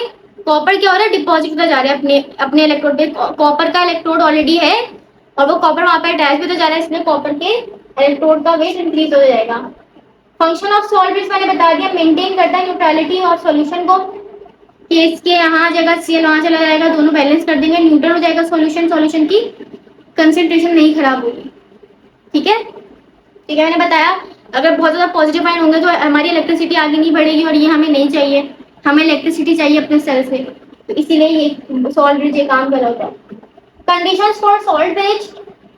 Speaker 1: कॉपर क्या हो रहा है, डिपॉजिट होता जा रहा है अपने अपने इलेक्ट्रोड पे, कॉपर का इलेक्ट्रोड ऑलरेडी है और वो कॉपर वहां पे अटैच होता जा रहा है, इसलिए कॉपर के इलेक्ट्रोड का वेट इंक्रीज हो जाएगा। फंक्शन ऑफ सॉल्ट ब्रिज मैंने बता दिया, मेंटेन करता है न्यूट्रलिटी और सॉल्यूशन को, केस के यहाँ जगह Cl वहां चला जाएगा, दोनों बैलेंस कर देंगे, न्यूट्रल हो जाएगा सॉल्यूशन, सॉल्यूशन की कंसेंट्रेशन नहीं खराब होगी। ठीक है, ठीक है, मैंने बताया अगर बहुत ज्यादा पॉजिटिव आयन होंगे तो हमारी इलेक्ट्रिसिटी आगे नहीं बढ़ेगी और ये हमें नहीं चाहिए। हमें इलेक्ट्रिसिटी चाहिए अपने सेल से, तो इसीलिए ये सॉल्ट ब्रिज ये काम कर रहा होता है। कंडीशंस फॉर सॉल्ट ब्रिज,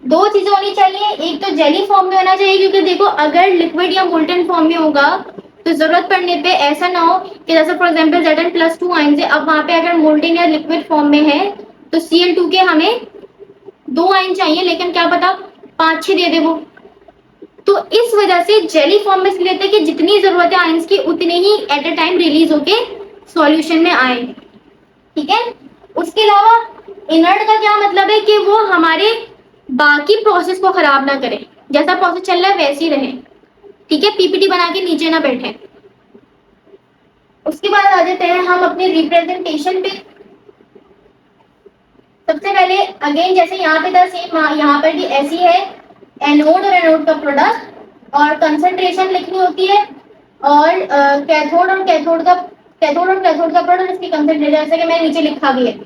Speaker 1: दो चीजें होनी चाहिए, एक तो जेली फॉर्म में होना चाहिए, क्योंकि देखो अगर लिक्विड या मोल्टन फॉर्म में होगा तो जरूरत पड़ने पे ऐसा ना हो कि जैसे फॉर एग्जांपल Zn+2 आयन है, अब वहां पे अगर मोल्टन या लिक्विड फॉर्म में है तो Cl2 के हमें 2 आयन चाहिए, लेकिन क्या पता 5-6 दे दे वो। तो इस वजह से जेली फॉर्म में लेते हैं कि जितनी जरूरत है आयंस की उतने ही एट अ टाइम रिलीज होके सॉल्यूशन में आए। ठीक है, उसके अलावा इनर्ट का क्या मतलब है कि वो हमारे बाकी प्रोसेस को खराब ना करे, जैसा प्रोसेस चल रहा है वैसे ही रहे। ठीक है, पीपीटी बना के नीचे ना बैठे। उसके बाद आ जाते हैं हम अपने रिप्रेजेंटेशन पे। सबसे पहले अगेन जैसे यहाँ पे था सेम, यहाँ पर भी ऐसी है, एनोड और एनोड का प्रोडक्ट और कंसंट्रेशन लिखनी होती है, और कैथोड और कैथोड का प्रोडक्ट, इसकी कंसंट्रेशन जैसे कि मैंने नीचे लिखा भी है।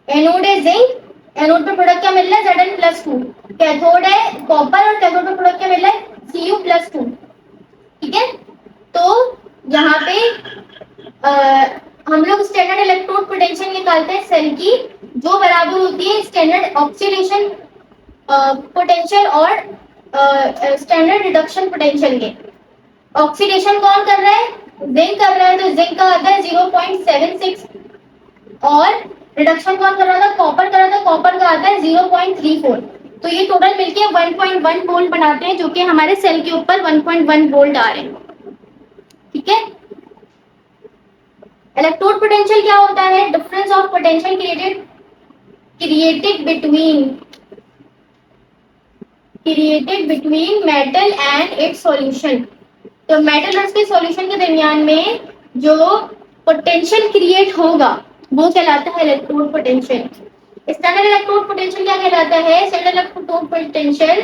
Speaker 1: एनोड है जिंक, एनोड पे प्रोडक्ट क्या मिल रहा है Zn+2, कैथोड है कॉपर और कैथोड पे प्रोडक्ट क्या मिल रहा है Cu+2। ठीक है, तो यहाँ पे हम लोग स्टैंडर्ड इलेक्ट्रोड पोटेंशियल निकालते हैं सेल की, जो बराबर होती है स्टैंडर्ड ऑक्सीडेशन पोटेंशियल और स्टैंडर्ड रिडक्शन पोटेंशियल के। ऑक्सीडेशन कौन कर रहा है, जिंक कर रहा है, तो जिंक का आता है 0.76, और रिडक्शन कौन कर रहा था, कॉपर कर रहा था, कॉपर का आता है 0.34। तो ये टोटल मिलके 1.1 वोल्ट बनाते हैं, जो कि हमारे सेल के ऊपर 1.1 वोल्ट आ रहे हैं। ठीक है, इलेक्ट्रोड पोटेंशियल क्या होता है, difference of potential created between metal and it's solution. तो मेटल और इसके सॉल्यूशन के दरमियान में जो पोटेंशियल क्रिएट होगा वो कहलाता है electrode potential. Standard electrode potential क्या कहलाता है, स्टैंडर्ड इलेक्ट्रोड पोटेंशियल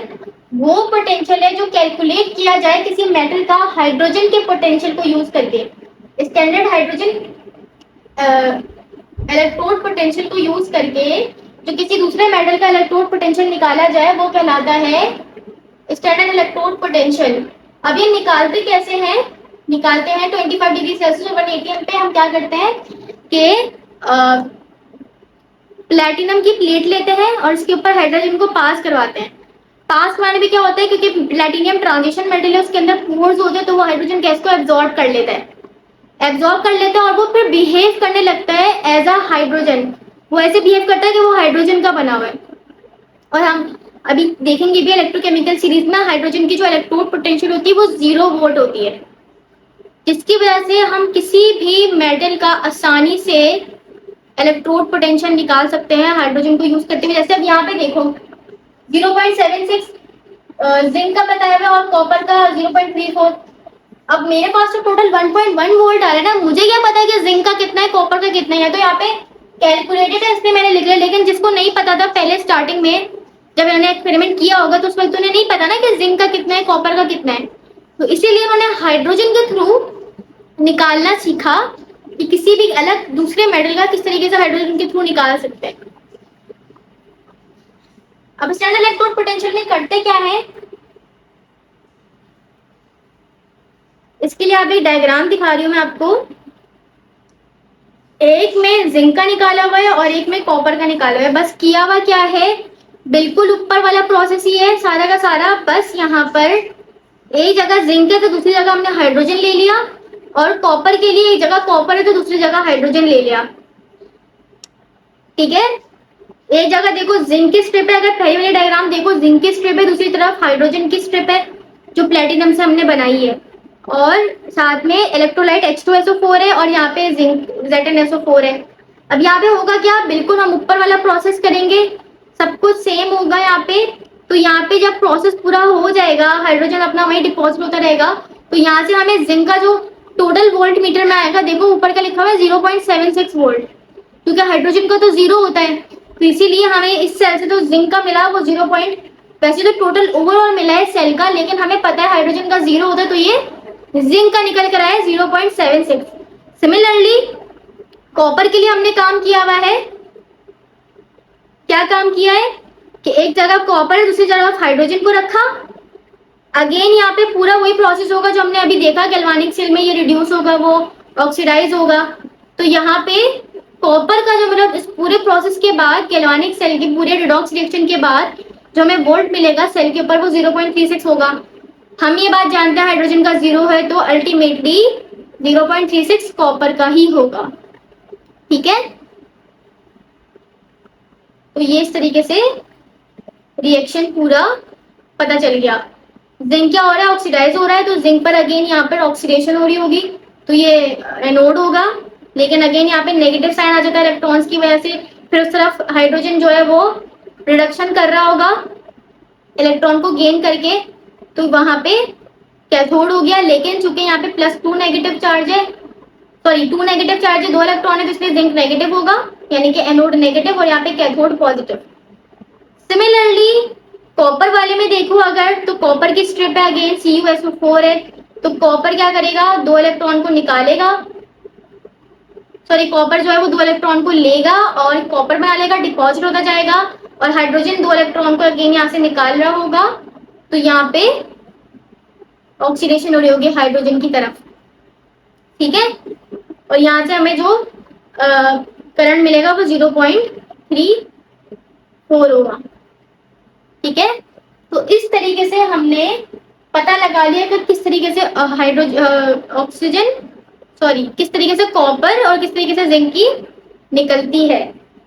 Speaker 1: वो पोटेंशियल है जो कैलकुलेट किया जाए किसी मेटल का हाइड्रोजन के पोटेंशियल को यूज करके। स्टैंडर्ड हाइड्रोजन इलेक्ट्रोड पोटेंशियल को यूज करके जो किसी दूसरे मेटल का इलेक्ट्रोड पोटेंशियल निकाला जाए वो कहलाता है स्टैंडर्ड इलेक्ट्रोड पोटेंशियल। अब ये निकालते कैसे हैं, निकालते हैं 25 डिग्री सेल्सियस और 180 पे हम क्या करते हैं कि प्लेटिनम की प्लेट लेते हैं और इसके ऊपर हाइड्रोजन को पास करवाते हैं। पास करवाने में क्या होता है, क्योंकि प्लेटिनियम ट्रांजिशन मेटल है उसके अंदर पोर्स होते हैं, तो वो हाइड्रोजन गैस को एब्जॉर्ब कर लेता है, और वो फिर बिहेव करने लगता है एज अ हाइड्रोजन। वो ऐसे बिहेव करता है कि वो हाइड्रोजन का बना हुआ है। और हम अभी देखेंगे भी इलेक्ट्रोकेमिकल सीरीज में हाइड्रोजन की जो इलेक्ट्रोड पोटेंशियल होती है वो 0 वोल्ट होती है, जिसकी वजह से हम किसी भी मेटल का आसानी से इलेक्ट्रोड पोटेंशियल निकाल सकते हैं हाइड्रोजन को यूज करते हुए। जैसे अब यहाँ पे देखो 0.76 जिंक का बताया हुआ और कॉपर का 0.34। अब मेरे पास तो टोटल 1.1 वोल्ट आ रहा है ना, मुझे क्या पता है कि जिंक का कितना है कॉपर का कितना है, तो यहाँ पे कैलकुलेटेड है इसलिए मैंने लिख लिया। लेकिन जिसको नहीं पता था पहले स्टार्टिंग में जब मैंने एक्सपेरिमेंट किया होगा तो उस वक्त उन्हें नहीं पता ना कि जिंक का कितना है कॉपर का कितना है, तो इसीलिए उन्होंने हाइड्रोजन के थ्रू निकालना सीखा कि किसी भी अलग दूसरे मेटल का किस तरीके से हाइड्रोजन के थ्रू निकाल सकते हैं। अब स्टैंडर्ड इलेक्ट्रोड पोटेंशियल में करते क्या है, इसके लिए आप एक डायग्राम दिखा रही हूँ मैं आपको। एक में जिंक का निकाला हुआ है और एक में कॉपर का निकाला हुआ है। बस किया हुआ क्या है, बिल्कुल ऊपर वाला प्रोसेस ही है सारा का सारा। बस यहाँ पर एक जगह जिंक है तो दूसरी जगह हमने हाइड्रोजन ले लिया, और कॉपर के लिए एक जगह कॉपर है तो दूसरी जगह हाइड्रोजन ले लिया। ठीक है, एक जगह देखो जिंक की स्ट्रिप है, अगर पहले वाली डायग्राम देखो जिंक की स्ट्रिप है, दूसरी तरफ हाइड्रोजन की स्ट्रिप है जो प्लेटिनम से हमने बनाई है, और साथ में इलेक्ट्रोलाइट H2SO4 है और यहाँ पे जिंक ZnSO4 है। अब यहाँ पे होगा क्या, बिल्कुल हम ऊपर वाला प्रोसेस करेंगे, सब कुछ सेम होगा यहाँ पे। तो यहाँ पे जब प्रोसेस पूरा हो जाएगा हाइड्रोजन अपना वही डिपॉजिट होता रहेगा, तो यहाँ से हमें जिंक का जो टोटल वोल्ट मीटर में आएगा, देखो ऊपर का लिखा हुआ है 0.76 वोल्ट, क्योंकि हाइड्रोजन का तो 0 होता है, तो इसीलिए हमें इस सेल से जो जिंक का मिला वो 0 पॉइंट, वैसे तो टोटल ओवरऑल मिला है सेल का, लेकिन हमें पता है हाइड्रोजन का 0 होता है, तो ये जिंक का निकल कर आया 0.76। सिमिलरली कॉपर के लिए हमने काम किया हुआ है, क्या काम किया है कि एक जगह कॉपर है दूसरी जगह हाइड्रोजन को रखा। अगेन यहाँ पे पूरा वही प्रोसेस होगा जो हमने अभी देखा, गैल्वानिक सेल में ये रिड्यूस होगा वो ऑक्सीडाइज होगा। तो यहाँ पे कॉपर का जो मतलब इस पूरे प्रोसेस के बाद गैल्वानिक सेल के पूरे रिडॉक्स रिएक्शन के बाद जो हमें वोल्ट मिलेगा सेल के ऊपर वो 0.36 होगा। हम ये बात जानते हैं हाइड्रोजन का 0 है तो अल्टीमेटली 0.36 कॉपर का ही होगा। ठीक है, तो ये इस तरीके से रिएक्शन पूरा पता चल गया। जिंक क्या हो रहा है, ऑक्सीडाइज हो रहा है, तो जिंक पर अगेन यहाँ पर ऑक्सीडेशन हो रही होगी तो ये एनोड होगा, लेकिन अगेन यहाँ पे नेगेटिव साइन आ जाता है इलेक्ट्रॉन्स की वजह से। फिर उस तरफ हाइड्रोजन जो है वो रिडक्शन कर रहा होगा इलेक्ट्रॉन को गेन करके, तो वहां पे कैथोड हो गया। लेकिन चूंकि यहाँ पे +2 नेगेटिव चार्ज है, सॉरी 2 नेगेटिव चार्ज है, 2 इलेक्ट्रॉन है, तो इसलिए जिंक नेगेटिव होगा, यानी कि एनोड नेगेटिव और यहाँ पे कैथोड पॉजिटिव। सिमिलरली कॉपर वाले में देखो अगर, तो कॉपर की स्ट्रिप है अगेन CuSO4 है, तो कॉपर क्या करेगा, 2 इलेक्ट्रॉन को निकालेगा, सॉरी कॉपर जो है वो 2 इलेक्ट्रॉन को लेगा और कॉपर बना लेगा, डिपॉजिट होता जाएगा, और हाइड्रोजन 2 इलेक्ट्रॉन को अगेन यहाँ से निकाल रहा होगा, तो यहाँ पे ऑक्सीडेशन हो रही होगी हाइड्रोजन की तरफ। ठीक है, और यहाँ से हमें जो करंट मिलेगा वो 0.34 होगा। ठीक है, तो इस तरीके से हमने पता लगा लिया कि किस तरीके से ऑक्सीजन सॉरी किस तरीके से कॉपर और किस तरीके से जिंक की निकलती है।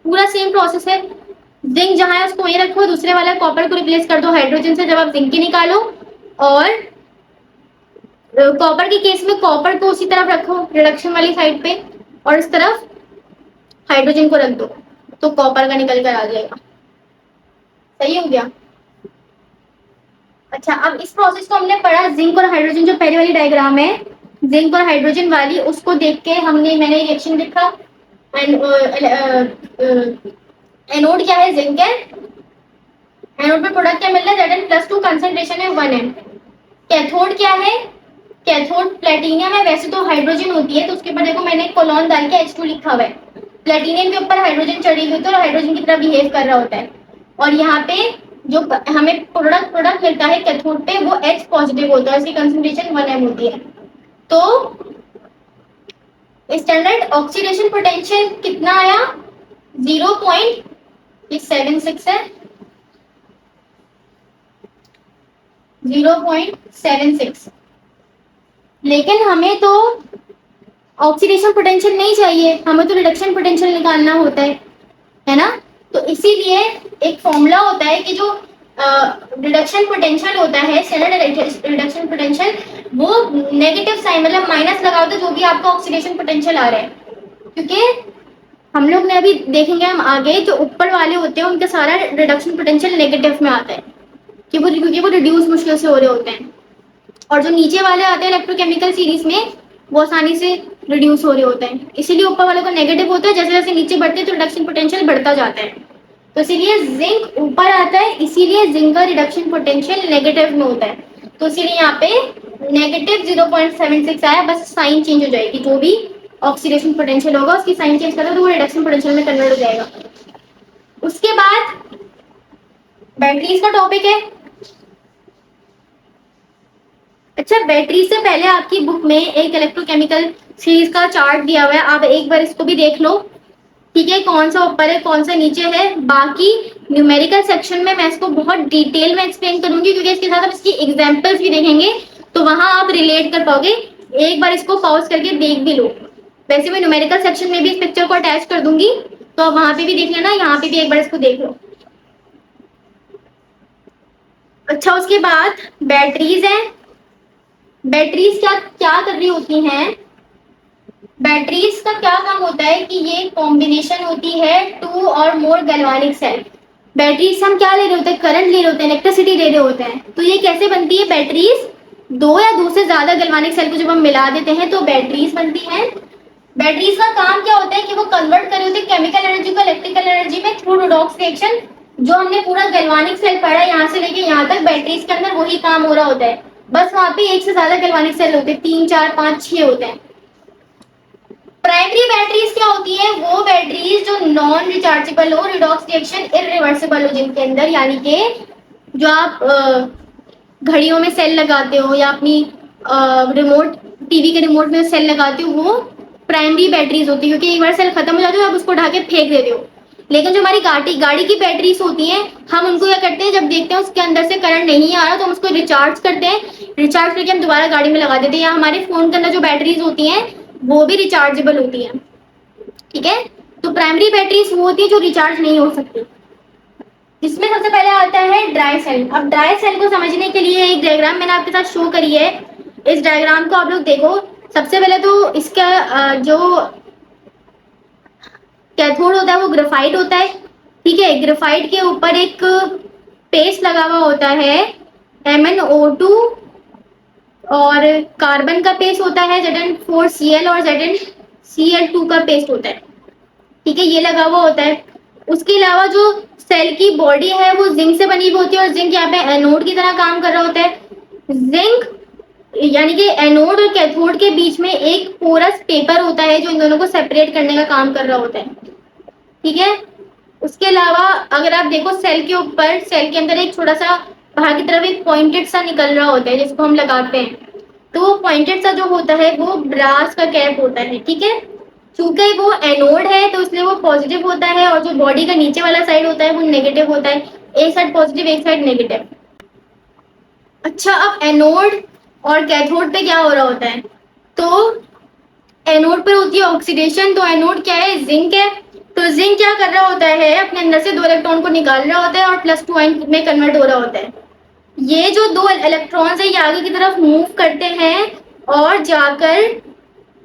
Speaker 1: पूरा सेम प्रोसेस है, जिंक जहां है उसको वहीं रखो, दूसरे वाला कॉपर को रिप्लेस कर दो हाइड्रोजन से जब आप जिंक की निकालो, और कॉपर के केस में कॉपर को उसी तरफ रखो रिडक्शन वाली साइड पे, और इस तरफ हाइड्रोजन को रख दो, तो कॉपर का निकल कर आ जाएगा। सही हो गया। अच्छा, अब इस प्रोसेस को हमने पढ़ा, जिंक और हाइड्रोजन जो पहले वाली डायग्राम है जिंक और हाइड्रोजन वाली, उसको देख के मैंने रिएक्शन लिखा। एनोड क्या है, जिंक है, एनोड पे प्रोडक्ट क्या मिल रहा है, Zn+2 कंसंट्रेशन है 1m। कैथोड क्या है, कैथोड प्लेटिनियम है, वैसे तो हाइड्रोजन होती है तो उसके ऊपर देखो मैंने कोलोन डाल के H2 लिखा हुआ है, प्लेटिनियम के ऊपर हाइड्रोजन चढ़ी हुई तो हाइड्रोजन की तरह बिहेव कर रहा होता है, और यहाँ पे जो हमें प्रोडक्ट मिलता है कैथोड पे वो H पॉजिटिव होता है, उसकी कंसंट्रेशन 1m होती है। तो स्टैंडर्ड ऑक्सीडेशन पोटेंशियल कितना आया, 0.76 है, 0.76। लेकिन हमें तो ऑक्सीडेशन पोटेंशियल नहीं चाहिए, हमें तो रिडक्शन पोटेंशियल निकालना होता है ना। तो इसीलिए एक फॉर्मूला होता है कि जो रिडक्शन पोटेंशियल होता है, स्टैंडर्ड रिडक्शन पोटेंशियल, वो नेगेटिव साइन मतलब माइनस लगाओ तो जो भी आपका ऑक्सीडेशन पोटेंशियल आ रहा है, क्योंकि हम लोग ने अभी देखेंगे हम आगे जो ऊपर वाले होते हैं उनका सारा रिडक्शन पोटेंशियल नेगेटिव में आता है क्योंकि वो रिड्यूस मुश्किल से हो रहे होते हैं, और जो नीचे वाले आते हैं इलेक्ट्रोकेमिकल सीरीज में वो आसानी से रिड्यूस हो रहे होते हैं, इसीलिए ऊपर वाले का नेगेटिव होता है, जैसे जैसे नीचे बढ़ते हैं तो रिडक्शन पोटेंशियल बढ़ता जाता है। तो इसीलिए जिंक ऊपर आता है, इसीलिए जिंक का रिडक्शन पोटेंशियल नेगेटिव में होता है, तो इसीलिए यहाँ पे नेगेटिव 0.76 आया, बस साइन चेंज हो जाएगी, जो भी ऑक्सीडेशन पोटेंशियल होगा उसकी साइन चेंज कर दो तो वो रिडक्शन पोटेंशियल में कन्वर्ट हो जाएगा। उसके बाद बैटरीज का टॉपिक है। अच्छा, बैटरी से पहले आपकी बुक में एक इलेक्ट्रोकेमिकल सीरीज का चार्ट दिया हुआ है, आप एक बार इसको भी देख लो। ठीक है, कौन सा ऊपर है कौन सा नीचे है, बाकी न्यूमेरिकल सेक्शन में मैं इसको बहुत डिटेल में एक्सप्लेन करूंगी क्योंकि इसके साथ आप इसकी एग्जांपल्स भी देखेंगे तो वहां आप रिलेट कर पाओगे। एक बार इसको पॉज करके देख भी लो, वैसे मैं न्यूमेरिकल सेक्शन में भी इस पिक्चर को अटैच कर दूंगी तो आप वहां पे भी देख लेना, यहाँ पे भी एक बार इसको देख लो। अच्छा, उसके बाद बैटरीज है। बैटरीज क्या क्या कर रही होती हैं, बैटरीज का क्या काम होता है कि ये कॉम्बिनेशन होती है 2 और मोर गैल्वानिक सेल। बैटरीज हम क्या ले रहे होते हैं, करंट ले रहे होते हैं, इलेक्ट्रिसिटी ले रहे होते हैं, तो ये कैसे बनती है बैटरीज, 2 या 2 से ज्यादा गैल्वानिक सेल को जब हम मिला देते हैं तो बैटरीज बनती हैं। बैटरीज का काम क्या होता है कि वो कन्वर्ट कर रहे होते हैं केमिकल एनर्जी को इलेक्ट्रिकल एनर्जी में थ्रू रिडॉक्स रिएक्शन। जो हमने पूरा गैल्वानिक सेल पढ़ा यहाँ से लेके यहाँ तक बैटरीज के अंदर वही काम हो रहा होता है, बस वहां पे 1 से ज्यादा गैल्वानिक सेल होते हैं, 3 4 5 6 होते हैं। प्राइमरी बैटरीज क्या होती है, वो बैटरीज जो नॉन रिचार्जेबल हो, रिडॉक्स रिएक्शन इरिवर्सिबल हो जिनके अंदर, यानी कि जो आप घड़ियों में सेल लगाते हो या अपनी रिमोट टीवी के रिमोट में सेल लगाते हो वो प्राइमरी बैटरीज होती है, क्योंकि एक बार सेल खत्म हो जाती है आप उसको उठा के फेंक देते हो। लेकिन जो हमारी गाड़ी की बैटरीज होती हैं, हम उनको क्या करते हैं, जब देखते हैं उसके अंदर से करंट नहीं आ रहा तो हम उसको रिचार्ज करते हैं, रिचार्ज करके हम दोबारा गाड़ी में लगा देते हैं। या हमारे फोन के अंदर जो बैटरीज होती हैं वो भी रिचार्जेबल होती हैं, ठीक है। तो प्राइमरी बैटरीज वो होती है जो रिचार्ज नहीं हो सकती। जिसमें सबसे पहले आता है ड्राई सेल। अब ड्राई सेल को समझने के लिए एक डायग्राम मैंने आपके साथ शो करी है। इस डायग्राम को आप लोग देखो। सबसे पहले तो इसका जो कैथोड होता है वो ग्रेफाइट होता है, ठीक है। ग्रेफाइट के ऊपर एक पेस्ट लगा हुआ होता है MnO2, और कार्बन का पेस्ट होता है Zn4Cl, और ZnCl2 का पेस्ट होता है, ठीक है, ये लगा हुआ होता है। उसके अलावा जो सेल की बॉडी है वो जिंक से बनी हुई होती है, और जिंक यहाँ पे एनोड की तरह काम कर रहा होता है। जिंक यानी कि एनोड और कैथोड के बीच में एक पोरस पेपर होता है जो इन दोनों को सेपरेट करने का काम कर रहा होता है, ठीक है। उसके अलावा अगर आप देखो सेल के ऊपर, सेल के अंदर एक छोटा सा बाहर की तरफ एक पॉइंटेड सा निकल रहा होता है जिसको हम लगाते हैं, तो वो पॉइंटेड सा जो होता है वो ब्रास का कैप होता है, ठीक है। चूंकि वो एनोड है तो इसलिए वो पॉजिटिव होता है, और जो बॉडी का नीचे वाला साइड होता है वो नेगेटिव होता है। एक साइड पॉजिटिव एक साइड नेगेटिव। अच्छा, अब एनोड और कैथोड पे क्या हो रहा होता है, तो एनोड पर होती है ऑक्सीडेशन। तो एनोड क्या है, जिंक है। तो जिंक क्या कर रहा होता है, अपने अंदर से 2 इलेक्ट्रॉन को निकाल रहा होता है और +2 आयन में कन्वर्ट हो रहा होता है। ये जो 2 इलेक्ट्रॉन्स है ये आगे की तरफ मूव करते हैं, और जाकर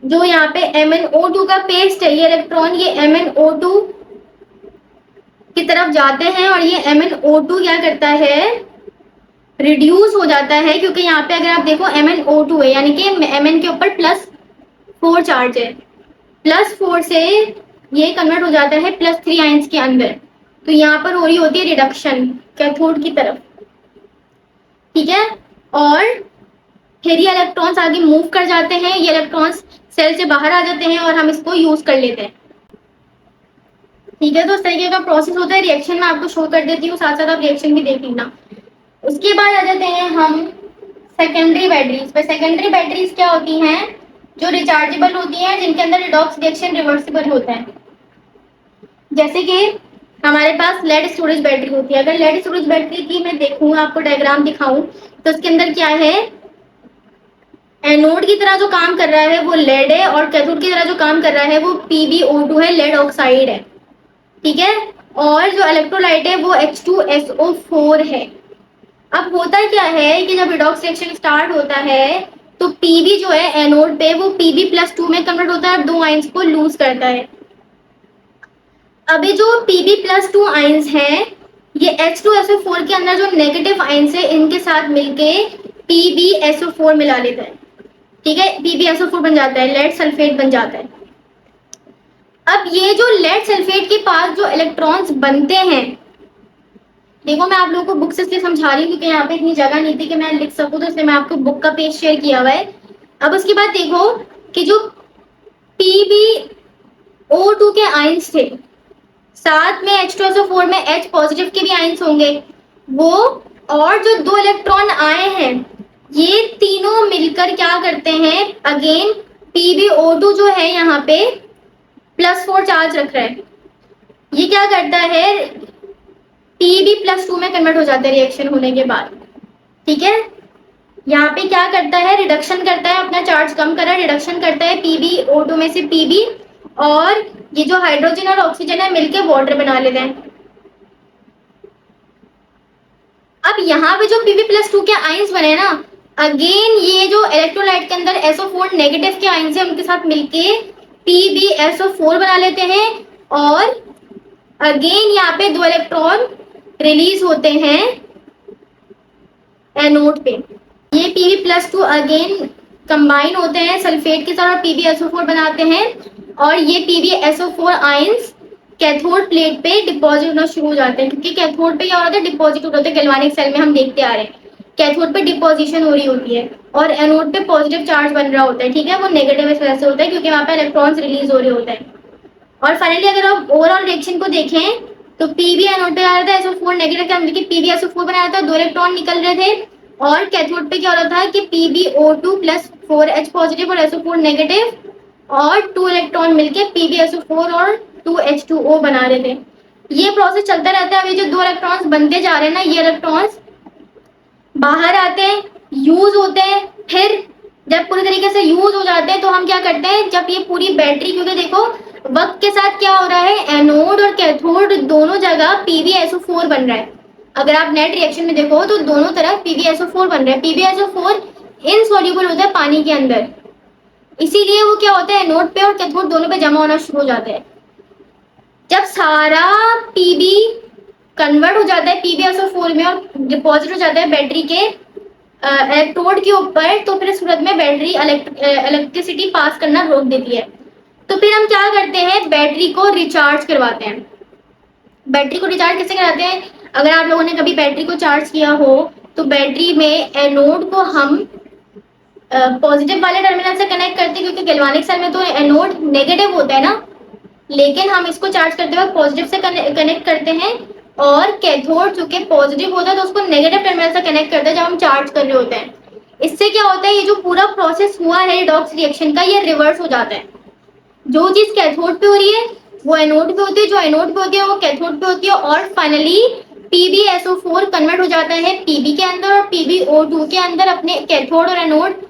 Speaker 1: जो यहाँ पे MnO2 का पेस्ट है, ये इलेक्ट्रॉन ये MnO2 की तरफ जाते हैं, और ये MnO2 क्या करता है, रिड्यूस हो जाता है। क्योंकि यहाँ पे अगर आप देखो MnO2 है, यानी कि Mn के ऊपर +4 चार्ज है, +4 से ये कन्वर्ट हो जाता है +3 आयंस के अंदर। तो यहाँ पर हो रही होती है रिडक्शन कैथोड की तरफ, ठीक है। और फिर ये इलेक्ट्रॉन्स आगे मूव कर जाते हैं, ये इलेक्ट्रॉन्स सेल से बाहर आ जाते हैं और हम इसको यूज कर लेते हैं, ठीक है। तो इस तरीके का प्रोसेस होता है। रिएक्शन में आपको शो कर देती हूँ, साथ साथ आप रिएक्शन भी देख लेना। उसके बाद आ जाते हैं हम सेकेंडरी बैटरीज पे। सेकेंडरी बैटरीज क्या होती हैं, जो रिचार्जेबल होती हैं, जिनके अंदर रिडॉक्स रिएक्शन रिवर्सिबल होता है। जैसे कि हमारे पास लेड स्टोरेज बैटरी होती है। अगर लेड स्टोरेज बैटरी की मैं देखूँ, आपको डायग्राम दिखाऊं, तो उसके अंदर क्या है, एनोड की तरह जो काम कर रहा है वो लेड है, और कैथोड की तरह जो काम कर रहा है वो PbO2 है, लेड ऑक्साइड है, ठीक है। और जो इलेक्ट्रोलाइट है वो H2SO4 है। अब होता क्या है कि जब रिडॉक्स रिएक्शन स्टार्ट होता है तो Pb जो है एनोड पे वो Pb+2 में कन्वर्ट होता है और 2 आयंस को लूज करता है। अभी जो Pb+2 आयंस हैं ये H2SO4 के अंदर जो नेगेटिव आयंस है इनके साथ मिलके PbSO4 मिला लेता है, ठीक है। PbSO4 बन जाता है, लेड सल्फेट बन जाता है। अब ये जो लेड सल्फेट के पास जो इलेक्ट्रॉन्स बनते हैं, देखो मैं आप लोगों को बुक से इसलिए समझा रही हूँ क्योंकि यहाँ पे इतनी जगह नहीं थी कि मैं लिख सकूँ, तो इसलिए मैं आपको बुक का पेज शेयर किया हुआ है। अब उसके बाद देखो कि जो PbO2 के आयंस थे, साथ में H2SO4 में H पॉजिटिव के भी आयंस होंगे वो, और जो 2 इलेक्ट्रॉन आए हैं ये तीनों मिलकर क्या करते हैं, अगेन PbO2 जो है यहाँ पे +4 चार्ज रख रहा है, ये क्या करता है, Pb+2 में कन्वर्ट हो जाता है रिएक्शन होने के बाद, ठीक है। यहाँ पे क्या करता है, रिडक्शन करता है, अपना चार्ज कम कर रहा है, रिडक्शन करता है PbO2 में से Pb, और ये जो हाइड्रोजन और ऑक्सीजन है मिलके वाटर बना लेते हैं। अब यहाँ पे जो Pb+2 के आयंस बने ना, अगेन ये जो इलेक्ट्रोलाइट के अंदर SO4 नेगेटिव के आयंस है उनके साथ मिलके PbSO4 बना लेते हैं, और अगेन यहाँ पे 2 इलेक्ट्रॉन रिलीज होते हैं एनोड पे। ये Pb+2 अगेन कंबाइन होते हैं सल्फेट के साथ और PbSO4 बनाते हैं, और ये PbSO4 आयंस कैथोड प्लेट पे डिपॉजिट होना शुरू हो जाते हैं। क्योंकि कैथोड पे क्या होता है, डिपॉजिट होते हैं। गैल्वेनिक सेल में हम देखते आ रहे हैं कैथोड पे डिपोजिशन हो रही होती है और एनोड पे पॉजिटिव चार्ज बन रहा होता है, ठीक है। वो नेगेटिव इस वजह से होता है क्योंकि वहां पे इलेक्ट्रॉन्स रिलीज हो रहे होते हैं। और फाइनली अगर आप ओवरऑल रिएक्शन को देखें तो Pb एनोड पे आ रहा था, SO4 नेगेटिव था, मिलकर PbSO4 बनाया था, 2 इलेक्ट्रॉन निकल रहे थे। और कैथोड पे क्या हो रहा था कि PbO2 +4H पॉजिटिव और SO4 नेगेटिव और 2 इलेक्ट्रॉन मिलके PbSO4 और 2H2O बना रहे थे। ये प्रोसेस चलता रहता है। अभी जो 2 इलेक्ट्रॉन्स बनते जा रहे हैं ना, ये इलेक्ट्रॉन्स बाहर आते हैं, यूज होते हैं, फिर जब पूरी तरीके से यूज हो जाते हैं तो हम क्या करते हैं, जब ये पूरी बैटरी, क्योंकि देखो वक्त के साथ क्या हो रहा है, एनोड और कैथोड दोनों जगह PbSO4 बन रहा है। अगर आप नेट रिएक्शन में देखो तो दोनों तरफ PbSO4 बन रहा है। PbSO4 इनसॉल्युबल होता है पानी के अंदर, इसीलिए वो क्या होता है, एनोड पे और कैथोड दोनों पे जमा होना शुरू हो जाता है। जब सारा Pb कन्वर्ट हो जाता है PbSO4 में और डिपॉजिट हो जाता है बैटरी के इलेक्ट्रोड के ऊपर, तो फिर सूरत में बैटरी इलेक्ट्रिसिटी पास करना रोक देती है। तो फिर हम क्या करते हैं, बैटरी को रिचार्ज करवाते हैं। बैटरी को रिचार्ज कैसे कराते हैं, अगर आप लोगों ने कभी बैटरी को चार्ज किया हो तो बैटरी में एनोड को हम पॉजिटिव वाले टर्मिनल से कनेक्ट करते हैं, क्योंकि गैल्वानिक सेल में तो एनोड नेगेटिव होता है ना, लेकिन हम इसको चार्ज करते वक्त पॉजिटिव से कनेक्ट करते हैं, और कैथोड चूंकि पॉजिटिव होता है तो उसको नेगेटिव टर्मिनल से कनेक्ट करते हैं जब हम चार्ज कर रहे होते हैं। इससे क्या होता है, ये जो पूरा प्रोसेस हुआ है रिडॉक्स रिएक्शन का, ये रिवर्स हो जाता है। जो चीज कैथोड पे हो रही है वो एनोड पे होती है, जो एनोड पे होती है वो कैथोड पे होती है, और फाइनली PbSO4 कन्वर्ट हो जाता है Pb के अंदर और PbO2 के अंदर। अपने कैथोड और एनोड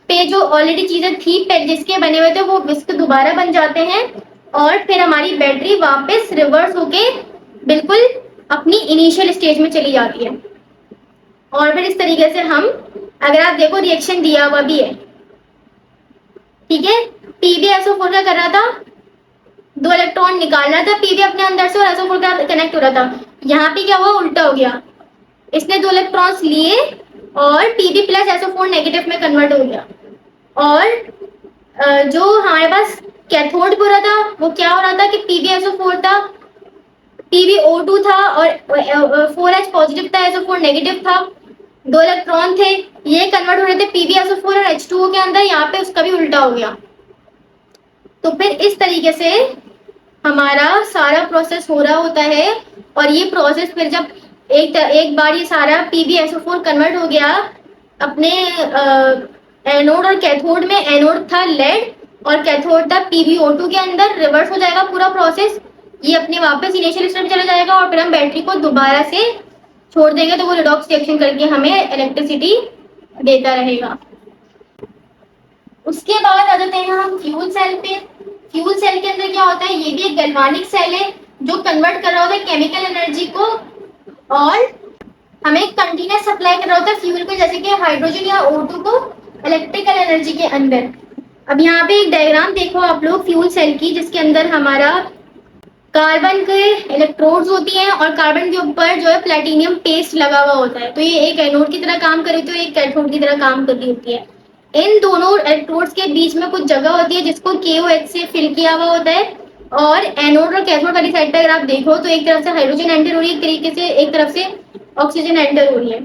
Speaker 1: पे जो ऑलरेडी चीजें थी जिसके बने हुए थे वो विस्क दोबारा बन जाते हैं, और फिर हमारी बैटरी वापस रिवर्स होके बिल्कुल अपनी इनिशियल स्टेज में चली जाती है। और फिर इस तरीके से हम, अगर आप देखो रिएक्शन दिया हुआ भी है, ठीक है, PbSO4 क्या कर रहा था, 2 इलेक्ट्रॉन निकाल रहा था Pb अपने अंदर से, और SO4 का कनेक्ट हो रहा था। यहाँ पे क्या हुआ, उल्टा हो गया, इसने 2 इलेक्ट्रॉन्स लिए और Pb प्लस SO4 नेगेटिव में कन्वर्ट हो गया। और जो हमारे पास कैथोड पे हो रहा था वो क्या हो रहा था कि PbSO4 था, PbO2 था, और 4H पॉजिटिव था, SO4 नेगेटिव था। 2 इलेक्ट्रॉन थे, ये कन्वर्ट हो रहे थे PbSO4 और H2O के अंदर, यहाँ पे उसका भी उल्टा हो गया। तो फिर इस तरीके से हमारा सारा प्रोसेस हो रहा होता है। और ये प्रोसेस फिर जब एक बार ये सारा PbSO4 कन्वर्ट हो गया अपने एनोड और कैथोड में, एनोड था लेड और कैथोड था PbO2 के अंदर, रिवर्स हो जाएगा पूरा प्रोसेस, ये अपने वापस इनिशियल स्टेट में चला जाएगा, और फिर हम बैटरी को दोबारा से छोड़ देंगे तो वो रिडॉक्स रिएक्शन करके हमें इलेक्ट्रिसिटी देता रहेगा। उसके बाद आ जाते हैं हम फ्यूल सेल पे। फ्यूल सेल के अंदर क्या होता है, ये भी एक गैल्वानिक सेल है जो कन्वर्ट कर रहा होता है केमिकल एनर्जी को, और हमें कंटीन्यूअस सप्लाई कर रहा होता है फ्यूल को, जैसे कि हाइड्रोजन या O2 को इलेक्ट्रिकल एनर्जी के अंदर। अब यहाँ पे एक डायग्राम देखो आप लोग फ्यूल सेल की, जिसके अंदर हमारा कार्बन के इलेक्ट्रोड्स होती हैं और कार्बन के ऊपर जो है प्लेटिनियम पेस्ट लगा हुआ होता है। तो ये एक एनोड की तरह काम कर रही होती है, एक कैथोड की तरह काम कर रही होती है। इन दोनों इलेक्ट्रोड्स के बीच में कुछ जगह होती है जिसको KOH से फिल किया हुआ होता है, और एनोड और कैथोड वाली साइड पे अगर आप देखो तो एक तरफ से हाइड्रोजन एंटर हो रही है, एक तरीके से एक तरफ से ऑक्सीजन एंटर हो रही है,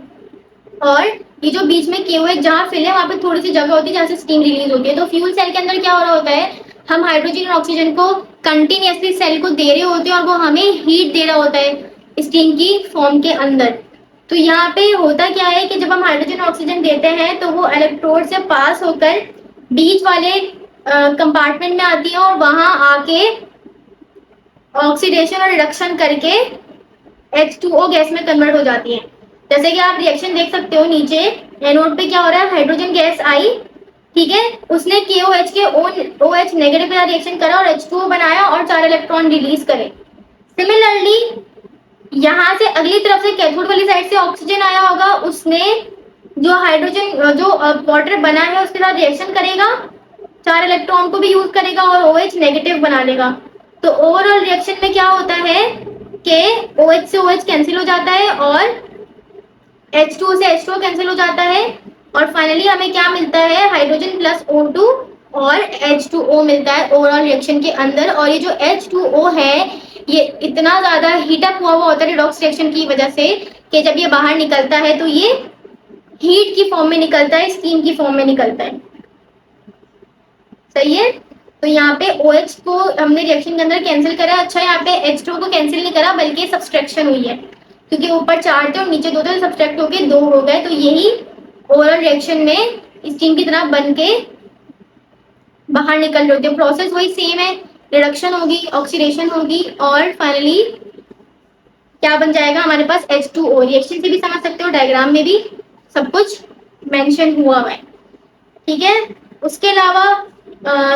Speaker 1: और ये जो बीच में KOH जहाँ फिल है वहाँ पे थोड़ी सी जगह होती है जहाँ से स्टीम रिलीज होती है। तो फ्यूल सेल के अंदर क्या हो रहा होता है, हम हाइड्रोजन और ऑक्सीजन को कंटिन्यूअसली सेल को दे रहे होते हैं और वो हमें हीट दे रहा होता है स्टीम की फॉर्म के अंदर। तो यहाँ पे होता क्या है कि जब हम हाइड्रोजन और ऑक्सीजन देते हैं तो वो इलेक्ट्रोड से पास होकर बीच वाले कंपार्टमेंट में आती है, और वहां आके ऑक्सीडेशन और रिडक्शन करके H2O गैस में कन्वर्ट हो जाती है। जैसे कि आप रिएक्शन देख सकते हो नीचे, एनोड पे क्या हो रहा है, हाइड्रोजन गैस आई, ठीक है, उसने KOH के OH नेगेटिव का रिएक्शन करा और H2O बनाया और 4 इलेक्ट्रॉन रिलीज करे। सिमिलरली यहाँ से अगली तरफ से कैथोड वाली साइड से ऑक्सीजन आया होगा, उसने जो हाइड्रोजन जो वाटर बना है उसके साथ रिएक्शन करेगा, 4 इलेक्ट्रॉन को भी यूज करेगा और OH नेगेटिव बना लेगा। तो ओवरऑल रिएक्शन में क्या होता है कि OH से OH कैंसिल हो जाता है और H2O से H2O कैंसिल हो जाता है, और फाइनली हमें क्या मिलता है, हाइड्रोजन प्लस O2 और H2O मिलता है ओवरऑल रिएक्शन के अंदर। और ये जो H2O है ये इतना ज्यादा हीटअप हुआ होता है रिडॉक्स रिएक्शन की वजह से कि जब ये बाहर निकलता है तो ये हीट की फॉर्म में निकलता है, स्टीम की फॉर्म में निकलता है। सही है, तो यहाँ पे OH को हमने रिएक्शन के अंदर कैंसिल करा। अच्छा, यहाँ पे H2O को कैंसिल नहीं करा बल्कि सब्सट्रैक्शन हुई है, क्योंकि ऊपर 4 थे और नीचे 2 थे, सब्सट्रैक्ट होके 2 हो गए। तो यही ओवरऑल रिएक्शन में स्टीम की तरह बन के बाहर निकल रहे होते हैं। प्रोसेस वही सेम है, रिडक्शन होगी, ऑक्सीडेशन होगी और फाइनली क्या बन जाएगा हमारे पास H2O। रिएक्शन से भी समझ सकते हो, डायग्राम में भी सब कुछ मेंशन हुआ है। ठीक है, उसके अलावा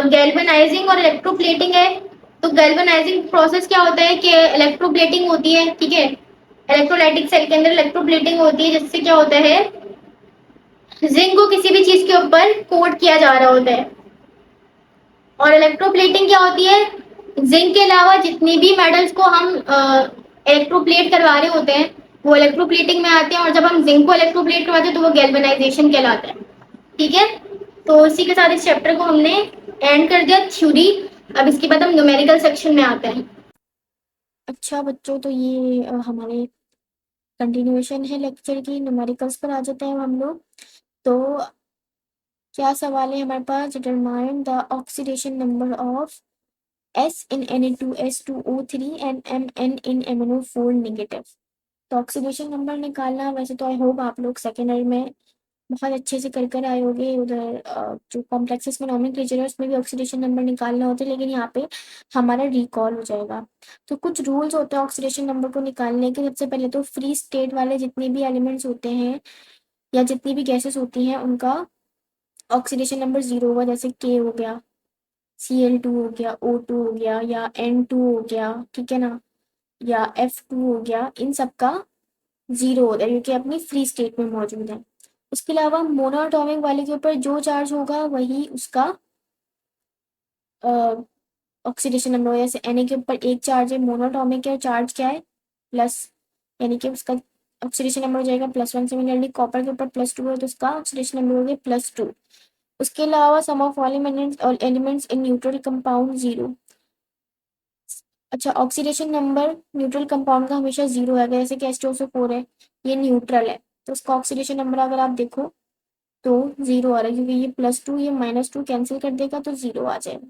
Speaker 1: गैल्वेनाइजिंग और इलेक्ट्रोप्लेटिंग है। तो गैल्वेनाइजिंग प्रोसेस क्या होता है कि इलेक्ट्रोप्लेटिंग होती है। ठीक है, इलेक्ट्रोलाइटिक सेल के अंदर इलेक्ट्रोप्लेटिंग होती है, जिससे क्या होता है जिंक को किसी भी चीज के ऊपर कोट किया जा रहा होता है। और इलेक्ट्रोप्लेटिंग क्या होती है, जिंक के अलावा जितनी भी मेटल्स को हम इलेक्ट्रोप्लेट करवा रहे होते हैं वो इलेक्ट्रोप्लेटिंग में आते हैं, और जब हम जिंक को इलेक्ट्रोप्लेट करवाते हैं तो वो गैल्वेनाइजेशन कहलाता है। ठीक है, तो इसी के साथ इस चैप्टर को हमने एंड कर दिया थ्योरी। अब इसके बाद हम न्यूमेरिकल सेक्शन में आते हैं।
Speaker 2: अच्छा बच्चों, तो ये हमारे कंटिन्यूएशन है लेक्चर की। न्यूमेरिकल्स पर आ जाते हैं अब हम लोग। तो क्या सवाल है हमारे पास? Determine the oxidation number of S in Na2S2O3 and Mn in MnO4 negative. तो ऑक्सीडेशन नंबर निकालना, वैसे तो आई होप आप लोग सेकेंड ईयर में बहुत अच्छे से कर कर आए होंगे। उधर जो कॉम्प्लेक्सेस में नॉमेनक्लेचर है उसमें भी ऑक्सीडेशन नंबर निकालना होता है, लेकिन यहाँ पे हमारा रिकॉल हो जाएगा। तो कुछ रूल्स होते हैं ऑक्सीडेशन नंबर को निकालने के। सबसे पहले तो फ्री स्टेट वाले जितने भी एलिमेंट्स होते हैं या जितनी भी गैसेस होती हैं उनका ऑक्सीडेशन नंबर जीरो होगा। जैसे के हो गया, Cl2 हो गया, O2 हो गया, या N2 हो गया, ठीक है ना, या F2 हो गया, इन सब का जीरो होता है क्योंकि अपनी फ्री स्टेट में मौजूद है। उसके अलावा मोनोएटॉमिक वाले के ऊपर जो चार्ज होगा वही उसका ऑक्सीडेशन नंबर होगा। जैसे Na के ऊपर एक चार्ज है, मोनोएटॉमिक है, चार्ज क्या है प्लस, यानी कि उसका ऑक्सीडेशन नंबर हो जाएगा +1। सिमिलरली कॉपर के ऊपर +2 है तो उसका ऑक्सीडेशन नंबर हो गया +2। उसके अलावा sum of all elements in neutral compound zero. अच्छा, ऑक्सीडेशन नंबर न्यूट्रल कंपाउंड का हमेशा जीरो है। जैसे कि H2SO4 है, ये न्यूट्रल है, तो उसका ऑक्सीडेशन नंबर अगर आप देखो तो जीरो आ रहा है क्योंकि ये +2 ये -2 कैंसिल कर देगा तो जीरो आ जाएगा।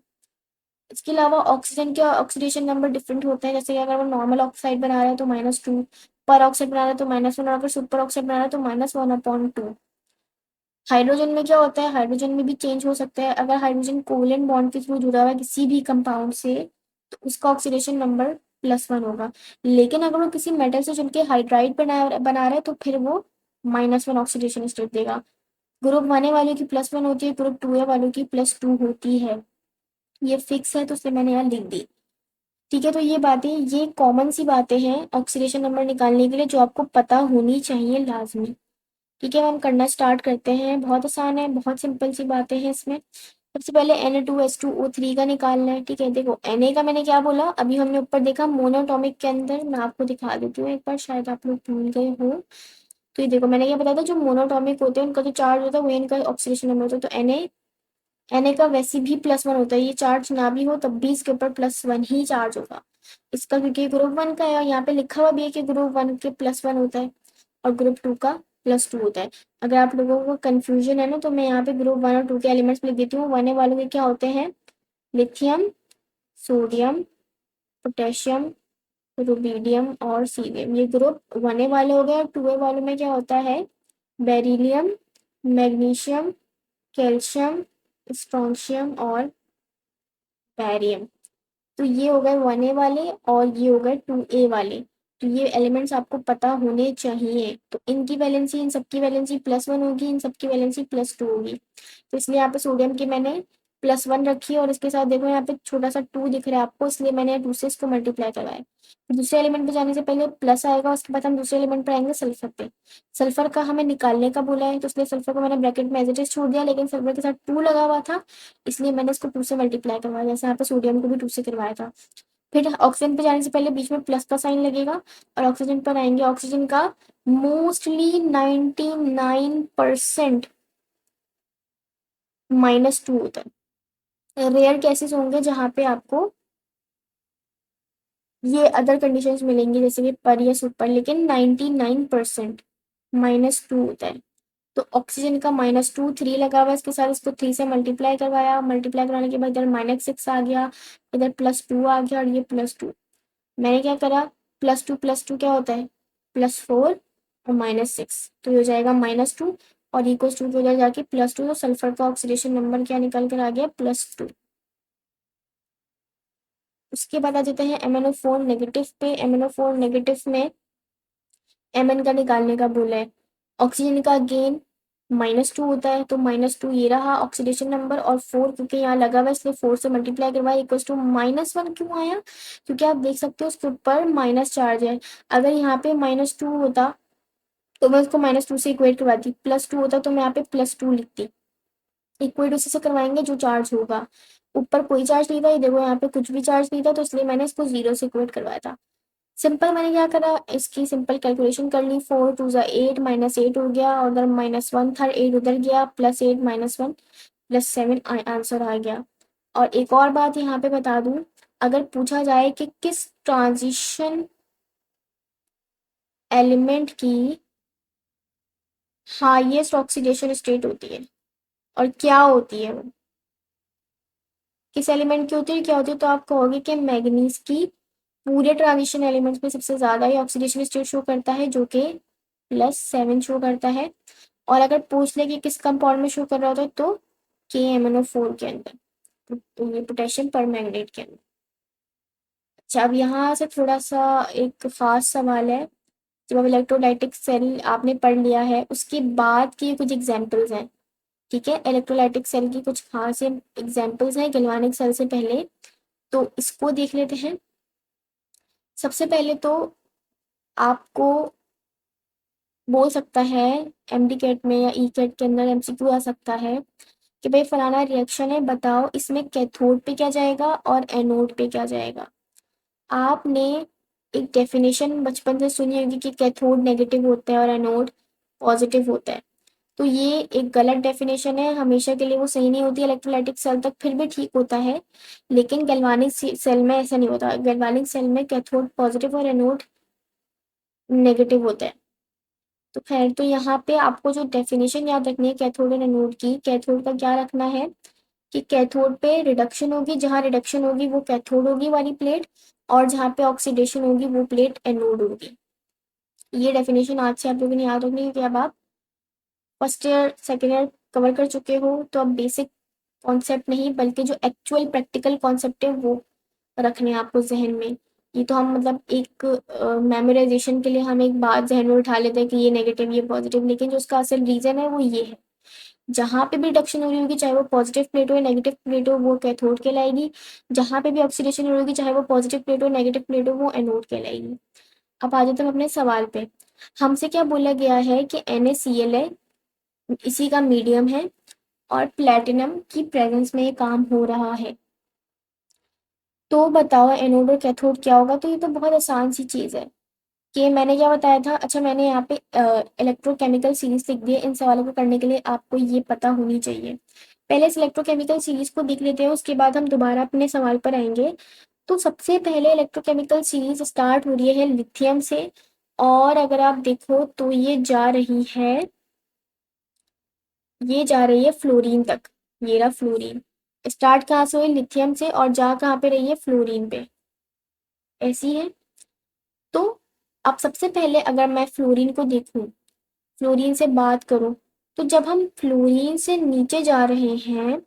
Speaker 2: इसके अलावा ऑक्सीजन के ऑक्सीडेशन नंबर डिफरेंट होते हैं। जैसे कि अगर वो नॉर्मल ऑक्साइड बना रहा है तो -2, पर ऑक्साइड बना रहा है तो -1, और अगर सुपर ऑक्साइड बना रहा है तो -1/2। हाइड्रोजन में क्या होता है, हाइड्रोजन में भी चेंज हो सकता है। अगर हाइड्रोजन कोवलेंट बॉन्ड के थ्रू जुड़ा हुआ है किसी भी कंपाउंड से तो उसका ऑक्सीडेशन नंबर +1 होगा। लेकिन अगर वो किसी मेटल से जुड़ के हाइड्राइड बना रहा है तो फिर वो -1 ऑक्सीडेशन स्टेट देगा। ग्रुप 1 वालों की +1 होती है, ग्रुप 2 वालों की +2 होती है। ये फिक्स है तो इसलिए मैंने यहाँ लिख दी। ठीक है, तो ये बातें, ये कॉमन सी बातें हैं ऑक्सीडेशन नंबर निकालने के लिए जो आपको पता होनी चाहिए लाजमी। ठीक है, हम करना स्टार्ट करते हैं। बहुत आसान है, बहुत सिंपल सी बातें हैं इसमें। सबसे पहले Na2S2O3 का निकालना है। ठीक है, देखो Na का मैंने क्या बोला, अभी हमने ऊपर देखा मोनोटॉमिक के अंदर। मैं आपको दिखा देती हूँ एक बार, शायद आप लोग भूल गए हो। तो ये देखो मैंने क्या बताया था, जो मोनोटॉमिक होते हैं उनका जो चार्ज होता है वो इनका ऑक्सीडेशन नंबर होता है। तो Na का वैसे भी +1 होता है, ये चार्ज ना भी हो तब भी इसके ऊपर +1 ही चार्ज होगा इसका, क्योंकि ग्रुप 1 का है और यहाँ पे लिखा हुआ भी है कि ग्रुप 1 के +1 होता है और ग्रुप 2 का +2 होता है। अगर आप लोगों को कंफ्यूजन है ना तो मैं यहाँ पे ग्रुप 1 और 2 के एलिमेंट्स लिख देती हूँ। 1 वालों के क्या होते हैं, लिथियम, सोडियम, पोटेशियम, रुबीडियम और सीरियम। ये ग्रुप 1 वाले हो गए। और 2 वालों में क्या होता है, बेरिलियम, मैग्नीशियम, कैल्शियम, स्ट्रोंशियम और बैरियम। तो ये हो गए 1A वाले और ये हो गए 2A वाले। तो ये एलिमेंट्स आपको पता होने चाहिए। तो इनकी वैलेंसी, इन सबकी वैलेंसी +1 होगी, इन सबकी वैलेंसी +2 होगी। तो इसलिए यहाँ पे सोडियम की मैंने +1 रखी है और इसके साथ देखो यहाँ पे छोटा सा 2 दिख रहा है आपको, इसलिए मैंने 2 से इसको मल्टीप्लाई करवाया। फिर दूसरे एलिमेंट पे जाने से पहले प्लस आएगा, उसके बाद हम दूसरे एलिमेंट पर आएंगे सल्फर पे। सल्फर का हमें निकालने का बोला है तो इसलिए सल्फर को मैंने ब्रैकेट में एज इट इज छोड़ दिया, लेकिन सल्फर के साथ 2 लगा हुआ था इसलिए मैंने इसको 2 से मल्टीप्लाई करवाया, जैसे यहाँ पे सोडियम को भी 2 से करवाया था। फिर ऑक्सीजन पे जाने से पहले बीच में प्लस का साइन लगेगा और ऑक्सीजन पर आएंगे। ऑक्सीजन का मोस्टली 99% -2 होता है। रेयर केसेस होंगे जहाँ पे आपको ये अदर कंडीशंस मिलेंगी जैसे कि पर या सुपर, लेकिन 99% -2 होता है। तो ऑक्सीजन का -2 3 लगा हुआ है, इसके साथ इसको 3 से मल्टीप्लाई करवाया। मल्टीप्लाई कराने के बाद इधर -6 आ गया, इधर +2 आ गया और ये +2। मैंने क्या करा, +2 +2 क्या होता है, +4 और -6, तो ये हो जाएगा -2 और इक्वल टू के उधर जाके +2, तो सल्फर का ऑक्सीडेशन नंबर क्या निकल कर आ गया, +2। उसके बाद आ जाते हैं MnO4 नेगेटिव पे। MnO4 नेगेटिव में Mn का निकालने का बोला है। ऑक्सीजन का गेन -2 होता है, तो -2 ये रहा ऑक्सीडेशन नंबर, और 4 क्योंकि यहाँ लगा हुआ है इसलिए 4 से मल्टीप्लाई करवाया, इक्वल टू -1 क्यों आया, क्योंकि आप देख सकते हो उसके ऊपर माइनस चार्ज है। अगर यहाँ पे -2 होता तो मैं उसको -2 से इक्वेट करवाती, +2 होता तो मैं यहाँ पे +2 लिखती। इक्वेट उसी से करवाएंगे जो चार्ज होगा, ऊपर कोई चार्ज नहीं था, ये देखो यहाँ पे कुछ भी चार्ज नहीं था, तो इसलिए मैंने इसको 0 से इक्वेट करवाया था। सिंपल मैंने क्या करा, इसकी सिंपल कैलकुलेशन कर ली, 4 2 8 -8 हो गया, और उधर -1 था, 8 उधर गया, +8 -1 +7 आंसर आ गया। और एक और बात यहाँ पे बता दूं, अगर पूछा जाए कि किस ट्रांजिशन एलिमेंट की हाईएस्ट ऑक्सीडेशन स्टेट होती है और क्या होती है वो, किस एलिमेंट की होती है क्या होती है, तो आप कहोगे कि मैग्नीज की पूरे ट्रांजिशन एलिमेंट्स में सबसे ज्यादा ही ऑक्सीडेशन स्टेट शो करता है, जो कि +7 शो करता है। और अगर पूछ ले कि किस कंपाउंड में शो कर रहा होता है, तो KMnO4 के अंदर, तो ये पोटेशियम परमैंगनेट के अंदर। अच्छा, अब यहाँ से थोड़ा सा एक खास सवाल है। जब अब इलेक्ट्रोलाइटिक सेल आपने पढ़ लिया है, उसके बाद की कुछ एग्जाम्पल्स हैं, ठीक है, इलेक्ट्रोलाइटिक सेल की कुछ खास एग्जाम्पल्स हैं गैल्वानिक सेल से पहले, तो इसको देख लेते हैं। सबसे पहले तो आपको बोल सकता है, MD कैट में या E कैट के अंदर MCQ आ सकता है कि भाई फलाना रिएक्शन है, बताओ इसमें कैथोड पे क्या जाएगा और एनोड पे क्या जाएगा। आपने एक डेफिनेशन बचपन से सुनी होगी कि कैथोड नेगेटिव होता है और एनोड पॉजिटिव होता है, तो ये एक गलत डेफिनेशन है, हमेशा के लिए वो सही नहीं होती। इलेक्ट्रोलाइटिक सेल तक फिर भी ठीक होता है, लेकिन गैल्वानिक सेल में ऐसा नहीं होता। गैल्वानिक सेल में कैथोड पॉजिटिव और एनोड नेगेटिव होता है। तो खैर, तो यहाँ पे आपको जो डेफिनेशन याद रखनी है कैथोड और एनोड की, कैथोड का क्या रखना है कि कैथोड पे रिडक्शन होगी, जहाँ रिडक्शन होगी वो कैथोड होगी वाली प्लेट, और जहाँ पे ऑक्सीडेशन होगी वो प्लेट एनोड होगी। ये डेफिनेशन आज से आप लोगों ने याद रखनी है कि अब आप first year second year cover कर चुके हो, तो अब बेसिक कॉन्सेप्ट नहीं बल्कि जो एक्चुअल प्रैक्टिकल कॉन्सेप्ट है वो रखने हैं आपको जहन में। ये तो हम मतलब एक मेमोराइजेशन के लिए हम एक बात जहन में उठा लेते हैं कि ये नेगेटिव ये पॉजिटिव, लेकिन जो उसका असल रीजन है वो ये है, जहाँ पे भी रिडक्शन हो रही होगी चाहे वो पॉजिटिव प्लेट हो या नेगेटिव प्लेट हो वो कैथोड कहलाएगी, जहाँ पे भी ऑक्सीडेशन हो रही होगी चाहे वो पॉजिटिव प्लेट हो नेगेटिव प्लेट हो वो एनोड कहलाएगी। अब आ जाते हैं अपने सवाल पे। हमसे क्या बोला गया है कि NaCl है, इसी का मीडियम है, और प्लेटिनम की प्रेजेंस में ये काम हो रहा है, तो बताओ एनोड और कैथोड क्या होगा। तो ये तो बहुत आसान सी चीज़ है कि मैंने क्या बताया था। अच्छा, मैंने यहाँ पे इलेक्ट्रोकेमिकल सीरीज लिख दी है, इन सवालों को करने के लिए आपको ये पता होनी चाहिए। पहले इस इलेक्ट्रोकेमिकल सीरीज को देख लेते हैं, उसके बाद हम दोबारा अपने सवाल पर आएंगे। तो सबसे पहले इलेक्ट्रोकेमिकल सीरीज स्टार्ट हो रही है लिथियम से, और अगर आप देखो तो ये जा रही है फ्लोरीन तक। ये रहा फ्लोरीन, स्टार्ट कहाँ से हुई, लिथियम से, और जा कहाँ पे रही है, फ्लोरीन पे, ऐसी है। तो अब सबसे पहले अगर मैं फ्लोरीन को देखूं, फ्लोरीन से बात करूं, तो जब हम फ्लोरीन से नीचे जा रहे हैं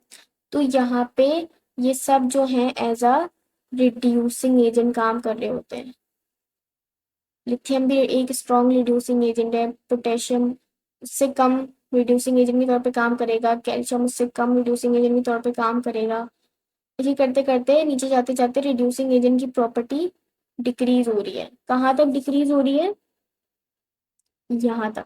Speaker 2: तो यहाँ पे ये सब जो है एज अ रिड्यूसिंग एजेंट काम कर रहे होते हैं। लिथियम भी एक स्ट्रॉन्ग रिड्यूसिंग एजेंट है, पोटेशियम उससे कम रिड्यूसिंग एजेंट के तौर पे काम करेगा, कैल्शियम उससे कम रिड्यूसिंग एजेंट के तौर पे काम करेगा। इसी करते करते नीचे जाते जाते रिड्यूसिंग एजेंट की प्रॉपर्टी डिक्रीज हो रही है। कहाँ तक डिक्रीज हो रही है, यहाँ तक,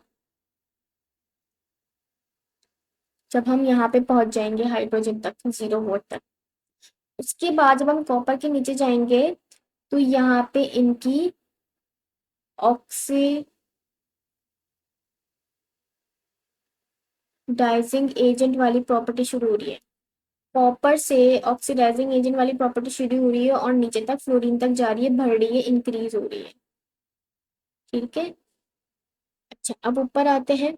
Speaker 2: जब हम यहाँ पे पहुंच जाएंगे हाइड्रोजन तक, 0 वोल्ट तक। उसके बाद जब हम कॉपर के नीचे जाएंगे तो यहाँ पे इनकी ऑक्सीडाइजिंग एजेंट वाली प्रॉपर्टी शुरू हो रही है। कॉपर से ऑक्सीडाइजिंग एजेंट वाली प्रॉपर्टी शुरू हो रही है और नीचे तक फ्लोरीन तक जा रही है, बढ़ रही है, इंक्रीज हो रही है, ठीक है। अच्छा, अब ऊपर आते हैं।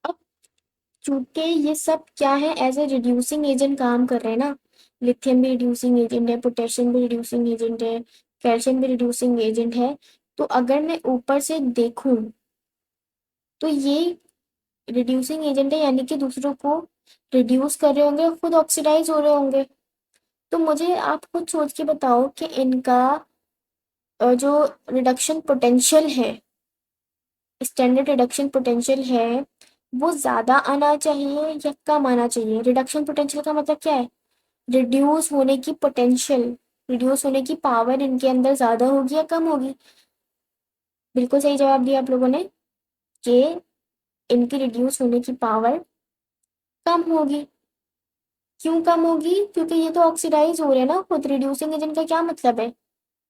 Speaker 2: अब चूंकि ये सब क्या है, एज ए रिड्यूसिंग एजेंट काम कर रहे हैं ना, लिथियम भी रिड्यूसिंग एजेंट है, पोटेशियम भी रिड्यूसिंग एजेंट है, कैल्शियम भी रिड्यूसिंग एजेंट है। तो अगर मैं ऊपर से देखूं तो ये रिड्यूसिंग एजेंट है, यानी कि दूसरों को रिड्यूस कर रहे होंगे और खुद ऑक्सीडाइज हो रहे होंगे। तो मुझे आप खुद सोच के बताओ कि इनका जो रिडक्शन पोटेंशियल है, स्टैंडर्ड रिडक्शन पोटेंशियल है, वो ज़्यादा आना चाहिए या कम आना चाहिए। रिडक्शन पोटेंशियल का मतलब क्या है? रिड्यूस होने की पोटेंशियल, रिड्यूस होने की पावर इनके अंदर ज़्यादा होगी या कम होगी? बिल्कुल सही जवाब दिया आप लोगों ने कि इनकी रिड्यूस होने की पावर कम होगी। क्यों कम होगी? क्योंकि ये तो ऑक्सीडाइज हो रहे हैं ना खुद। रिड्यूसिंग एजेंट का क्या मतलब है?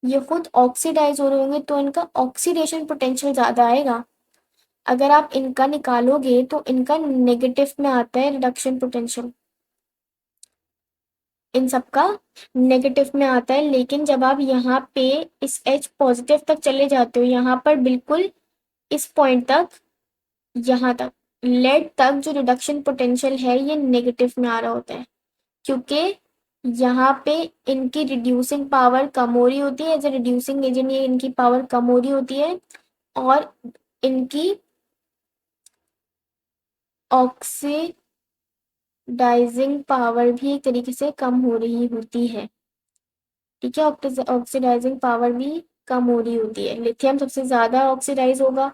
Speaker 2: ये खुद ऑक्सीडाइज हो रहे होंगे तो इनका ऑक्सीडेशन पोटेंशियल ज़्यादा आएगा। अगर आप इनका निकालोगे तो इनका नेगेटिव में आता है रिडक्शन पोटेंशियल, इन सबका नेगेटिव में आता है। लेकिन जब आप यहाँ पे इस H पॉजिटिव तक चले जाते हो, यहाँ पर बिल्कुल इस पॉइंट तक, यहाँ तक लेड तक जो रिडक्शन पोटेंशियल है ये नेगेटिव में आ रहा होता है, क्योंकि यहाँ पे इनकी रिड्यूसिंग पावर कम हो रही होती है। एज ए रिड्यूसिंग एजेंट ये इनकी पावर कम हो रही होती है और इनकी ऑक्सीडाइजिंग पावर भी एक तरीके से कम हो रही होती है। ठीक है, ऑक्सीडाइजिंग पावर भी कम हो रही होती है। लिथियम सबसे ज्यादा ऑक्सीडाइज होगा,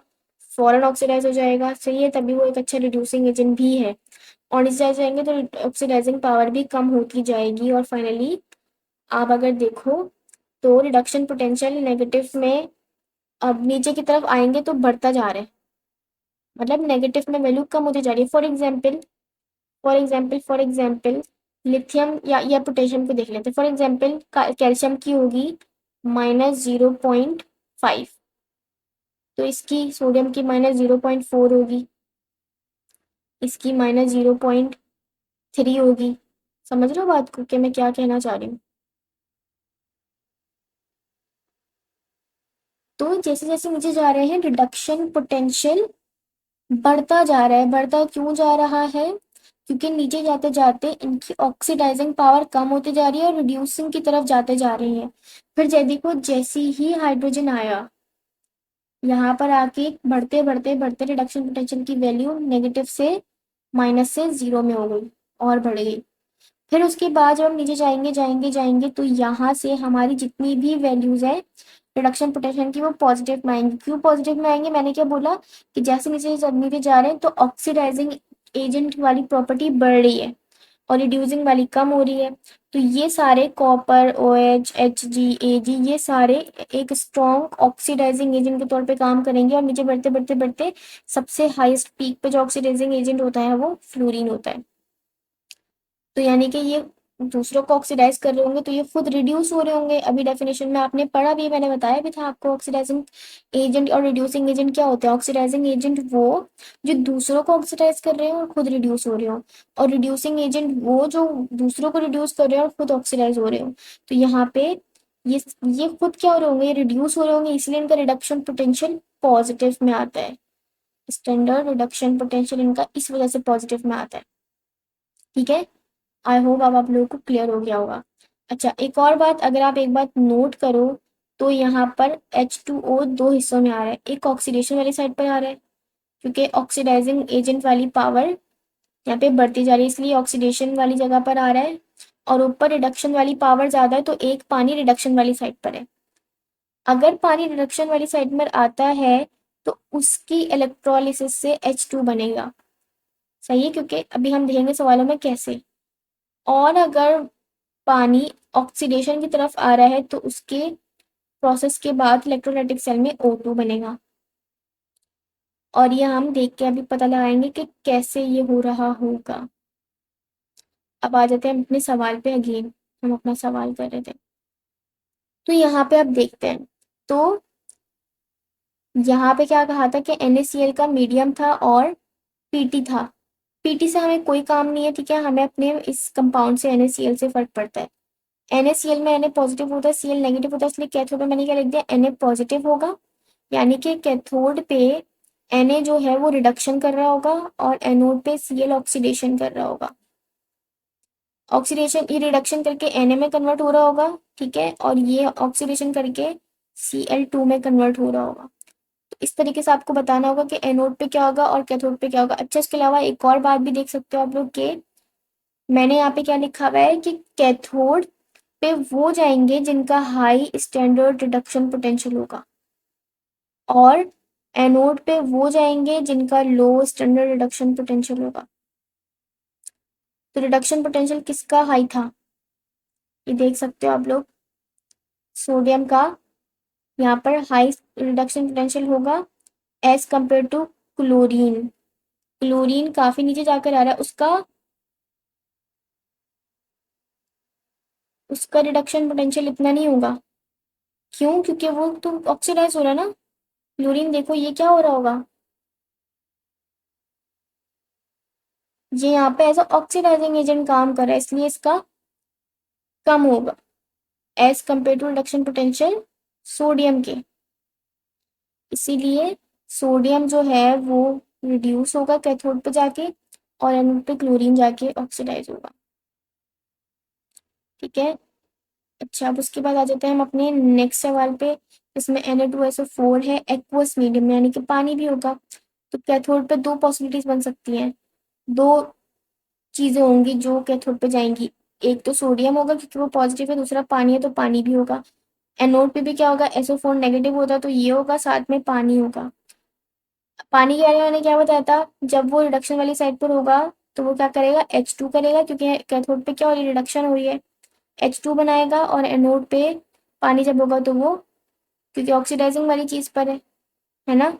Speaker 2: फौरन ऑक्सीडाइज हो जाएगा, सही है, तभी वो एक अच्छा रिड्यूसिंग एजेंट भी है। ऑक्सीडाइज जाएंगे तो ऑक्सीडाइजिंग पावर भी कम होती जाएगी। और फाइनली आप अगर देखो तो रिडक्शन पोटेंशियल नेगेटिव में अब नीचे की तरफ आएंगे तो बढ़ता जा रहा है, मतलब नेगेटिव में वैल्यू कम होती जा रही है। फॉर एग्जाम्पल लिथियम या पोटेशियम को देख लेते हैं। फॉर एग्जाम्पल कैल्शियम की होगी -0.5, तो इसकी सोडियम की -0.4 होगी, इसकी -0.3 होगी। समझ रहे हो बात को कि मैं क्या कहना चाह रही हूँ? तो जैसे जैसे नीचे जा रहे हैं रिडक्शन पोटेंशियल बढ़ता जा रहा है। बढ़ता क्यों जा रहा है? क्योंकि नीचे जाते जाते इनकी ऑक्सीडाइजिंग पावर कम होती जा रही है और रिड्यूसिंग की तरफ जाते जा रही है। फिर देखो जैसी ही हाइड्रोजन आया, यहाँ पर आके बढ़ते बढ़ते बढ़ते रिडक्शन पोटेंशियल की वैल्यू नेगेटिव से माइनस से जीरो में हो गई और बढ़ गई। फिर उसके बाद जब हम नीचे जाएंगे जाएंगे जाएंगे तो यहाँ से हमारी जितनी भी वैल्यूज है रिडक्शन पोटेंशियल की वो पॉजिटिव में आएंगी। क्यों पॉजिटिव में आएंगे? मैंने क्या बोला कि जैसे नीचे जब नीचे जा रहे हैं तो ऑक्सीडाइजिंग एजेंट वाली प्रॉपर्टी बढ़ रही है और रिड्यूसिंग वाली कम हो रही है। तो ये सारे कॉपर, OH, Hg, Ag ये सारे एक स्ट्रॉन्ग ऑक्सीडाइजिंग एजेंट के तौर पे काम करेंगे और नीचे बढ़ते बढ़ते बढ़ते सबसे हाईएस्ट पीक पे जो ऑक्सीडाइजिंग एजेंट होता है वो फ्लोरीन होता है। तो यानी कि ये दूसरों को ऑक्सीडाइज कर रहे होंगे तो ये खुद रिड्यूस हो रहे होंगे। अभी डेफिनेशन में आपने पढ़ा भी, मैंने बताया भी था आपको ऑक्सीडाइजिंग एजेंट और रिड्यूसिंग एजेंट क्या होता है। ऑक्सीडाइजिंग एजेंट वो जो दूसरों को ऑक्सीडाइज कर रहे हो और खुद रिड्यूस हो रहे हो, और रिड्यूसिंग एजेंट वो जो दूसरों को रिड्यूस कर रहे हो और खुद ऑक्सीडाइज हो रहे हो। तो यहाँ पे ये ये खुद क्या हो रहे होंगे? ये रिड्यूस हो रहे होंगे, इसलिए इनका रिडक्शन पोटेंशियल पॉजिटिव में आता है। स्टैंडर्ड रिडक्शन पोटेंशियल इनका इस वजह से पॉजिटिव में आता है। ठीक है, आई होप अब आप लोगों को क्लियर हो गया होगा। अच्छा, एक और बात अगर आप एक बात नोट करो तो यहाँ पर H2O दो हिस्सों में आ रहा है। एक ऑक्सीडेशन वाली साइड पर आ रहा है क्योंकि ऑक्सीडाइजिंग एजेंट वाली पावर यहाँ पे बढ़ती जा रही है, इसलिए ऑक्सीडेशन वाली जगह पर आ रहा है। और ऊपर रिडक्शन वाली पावर ज़्यादा है तो एक पानी रिडक्शन वाली साइड पर है। अगर पानी रिडक्शन वाली साइड पर आता है तो उसकी इलेक्ट्रोलिसिस से H2 बनेगा। सही है, क्योंकि अभी हम देखेंगे सवालों में कैसे। और अगर पानी ऑक्सीडेशन की तरफ आ रहा है तो उसके प्रोसेस के बाद इलेक्ट्रोलाइटिक सेल में O2 बनेगा। और ये हम देख के अभी पता लगाएंगे कि कैसे ये हो रहा होगा। अब आ जाते हैं अपने सवाल पे। अगेन हम अपना सवाल कर रहे थे, तो यहाँ पे अब देखते हैं। तो यहाँ पे क्या कहा था कि NaCl का मीडियम था और Pt था। Pt से हमें कोई काम नहीं है, ठीक है, हमें अपने इस कंपाउंड से NaCl से फर्क पड़ता है। NaCl में Na पॉजिटिव होता है, Cl नेगेटिव होता है, इसलिए कैथोड पे मैंने क्या लिख दिया, Na पॉजिटिव होगा। यानी कि कैथोड पे Na जो है वो रिडक्शन कर रहा होगा और एनोड पे Cl ऑक्सीडेशन कर रहा होगा। ऑक्सीडेशन, ये रिडक्शन करके Na में कन्वर्ट हो रहा होगा, ठीक है, और ये ऑक्सीडेशन करके Cl2 में कन्वर्ट हो रहा होगा। इस तरीके से आपको बताना होगा कि एनोड पे क्या होगा और कैथोड पे क्या होगा। अच्छा, इसके अलावा एक और बात भी देख सकते हो आप लोग के, मैंने यहाँ पे क्या लिखा हुआ है कि कैथोड पे वो जाएंगे जिनका हाई स्टैंडर्ड रिडक्शन पोटेंशियल होगा, और एनोड पे वो जाएंगे जिनका लो स्टैंडर्ड रिडक्शन पोटेंशियल होगा। तो रिडक्शन पोटेंशियल किसका हाई था, ये देख सकते हो आप लोग, सोडियम का यहाँ पर हाई रिडक्शन पोटेंशियल होगा as compare to chlorine. Chlorine काफी नीचे जाकर आ रहा है, उसका उसका रिडक्शन पोटेंशियल इतना नहीं होगा। क्यों? क्योंकि वो तो ऑक्सीडाइज हो रहा है ना। क्लोरीन देखो ये क्या हो रहा होगा, ये यहाँ पे ऐसा ऑक्सीडाइजिंग एजेंट काम कर रहा है, इसलिए इसका कम होगा as compare to reduction potential sodium के। इसीलिए सोडियम जो है वो रिड्यूस होगा कैथोड पे जाके, और एनोड पे क्लोरीन जाके ऑक्सीडाइज होगा। ठीक है। अच्छा, अब उसके बाद आ जाते हैं हम अपने नेक्स्ट सवाल पे। इसमें Na2SO4 है एक्वस मीडियम, यानी कि पानी भी होगा। तो कैथोड पे दो पॉसिबिलिटीज बन सकती हैं, दो चीजें होंगी जो कैथोड पे जाएंगी। एक तो सोडियम होगा क्योंकि वो पॉजिटिव है, दूसरा पानी है तो पानी भी होगा। एनोड पे भी क्या होगा, SO4 नेगेटिव होता तो ये होगा, साथ में पानी होगा। पानी के बारे में मैंने क्या बताया था, जब वो रिडक्शन वाली साइड पर होगा तो वो क्या करेगा, H2 करेगा, क्योंकि कैथोड पे क्या हो रही है, रिडक्शन हो रही है, H2 बनाएगा। और एनोड पे पानी जब होगा तो वो, क्योंकि ऑक्सीडाइजिंग वाली चीज पर है ना,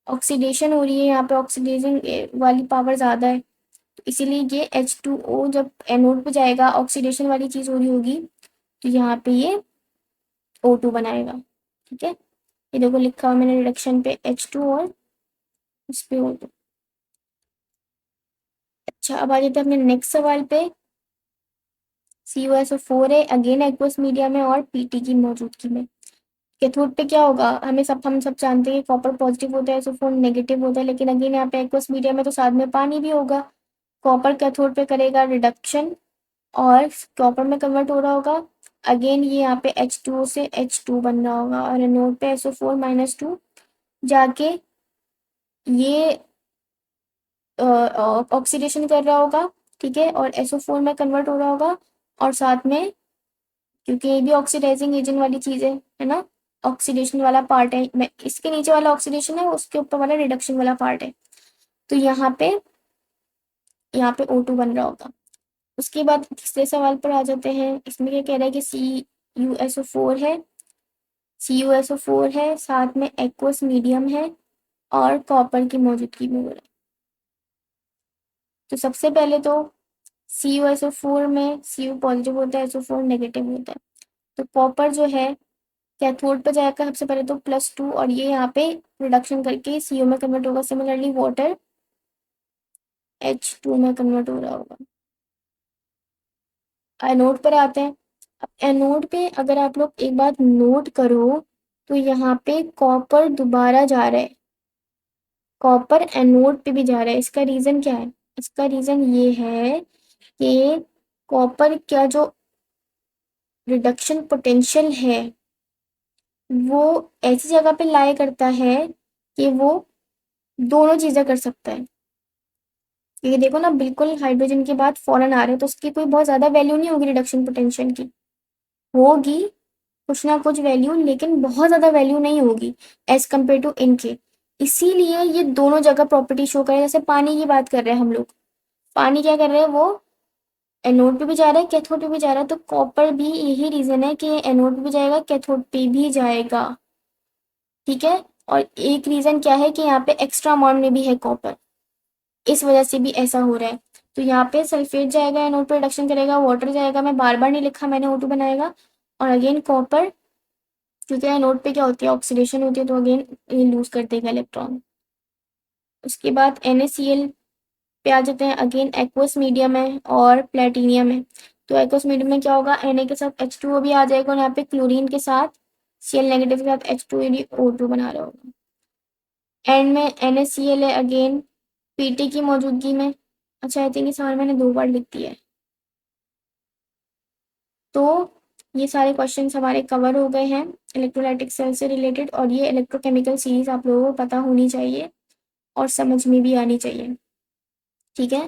Speaker 2: ऑक्सीडेशन हो रही है यहाँ पे, ऑक्सीडाइजिंग वाली पावर ज्यादा है, तो इसीलिए ये H2O जब एनोड पे जाएगा, ऑक्सीडेशन वाली चीज हो रही होगी, तो यहाँ पे ये O2 बनाएगा। ठीक है, ये देखो लिखा हुआ मैंने रिडक्शन पे H2 और उस पे O2। अच्छा, अब आ जाते हैं अपने नेक्स्ट सवाल पे। CuSO4 है, अगेन एक्वस मीडिया में और Pt की मौजूदगी में। कैथोड पे क्या होगा, हम सब जानते हैं कि कॉपर पॉजिटिव होता है, SO4 नेगेटिव होता है, लेकिन अगेन यहाँ पे एक्वस मीडिया में तो साथ में पानी भी होगा। कॉपर कैथोड पे करेगा रिडक्शन और कॉपर में कन्वर्ट हो रहा होगा। अगेन ये यहाँ पे H2O से H2 बन रहा होगा, और एनोड पे SO4-2 जाके ये ऑक्सीडेशन कर रहा होगा। ठीक है, और SO4 में कन्वर्ट हो रहा होगा, और साथ में क्योंकि ये भी ऑक्सीडाइजिंग एजेंट वाली चीज है ना, ऑक्सीडेशन वाला पार्ट है, मैं इसके नीचे वाला ऑक्सीडेशन है, उसके ऊपर वाला रिडक्शन वाला पार्ट है। तो यहाँ पे O2 बन रहा होगा। उसके बाद तीसरे सवाल पर आ जाते हैं। इसमें क्या कह रहा है कि CuSO4 है, साथ में एक्वस मीडियम है और कॉपर की मौजूदगी में हो रहा है। तो सबसे पहले तो CuSO4 में Cu पॉजिटिव होता है, SO4 नेगेटिव होता है। तो कॉपर जो है कैथोड पे जाएगा सबसे पहले तो +2, और ये यहाँ पे रिडक्शन करके Cu में कन्वर्ट होगा। सिमिलरली वाटर H2 में कन्वर्ट हो रहा होगा। एनोड पर आते हैं। अब एनोड पे अगर आप लोग एक बात नोट करो, तो यहाँ पे कॉपर दोबारा जा रहा है, कॉपर एनोड पे भी जा रहा है। इसका रीजन क्या है, इसका रीजन ये है कि कॉपर का जो रिडक्शन पोटेंशियल है वो ऐसी जगह पे लाया करता है कि वो दोनों चीजें कर सकता है। ये देखो ना, बिल्कुल हाइड्रोजन के बाद फौरन आ रहे हैं, तो उसकी कोई बहुत ज्यादा वैल्यू नहीं होगी रिडक्शन पोटेंशियल की, होगी कुछ ना कुछ वैल्यू, लेकिन बहुत ज्यादा वैल्यू नहीं होगी एज कम्पेयर टू इनके। इसीलिए ये दोनों जगह प्रॉपर्टी शो करे। जैसे पानी की बात कर रहे हैं हम लोग, पानी क्या कर रहे हैं, वो एनोड पे भी जा रहा है, कैथोड पे भी जा रहा है। तो कॉपर भी यही रीजन है कि एनोड पे भी जाएगा, कैथोड पे भी जाएगा। ठीक है, और एक रीजन क्या है कि यहाँ पे एक्स्ट्रा अमाउंट में भी है कॉपर, इस वजह से भी ऐसा हो रहा है। तो यहाँ पे सल्फेट जाएगा, एनोड पे रिडक्शन करेगा, वाटर जाएगा, मैं बार बार नहीं लिखा मैंने, O2 बनाएगा। और अगेन कॉपर, क्योंकि एनोड पे क्या होती है, ऑक्सीडेशन होती है, तो अगेन ये लूज कर देगा इलेक्ट्रॉन। उसके बाद NaCl पे आ जाते हैं। अगेन एक्वस मीडियम है और प्लेटिनियम है। तो एक्वस मीडियम में क्या होगा, Na के साथ H2O भी आ जाएगा, और यहाँ पे क्लोरीन के साथ Cl नेगेटिव के साथ H2 यानी O2 बना रहा होगा। एंड में NaCl है अगेन Pt की मौजूदगी में। अच्छा, आई थिंक ये सवाल मैंने 2 बार लिख दिया है। तो ये सारे क्वेश्चंस हमारे कवर हो गए हैं इलेक्ट्रोलाइटिक सेल से रिलेटेड, और ये इलेक्ट्रोकेमिकल सीरीज आप लोगों को पता होनी चाहिए और समझ में भी आनी चाहिए। ठीक है,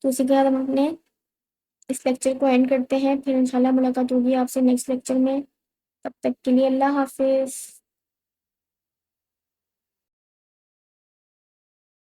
Speaker 2: तो उसी के बाद हम अपने इस लेक्चर को एंड करते हैं, फिर इंशाल्लाह मुलाकात होगी आपसे नेक्स्ट लेक्चर में। तब तक के लिए अल्लाह हाफिज़।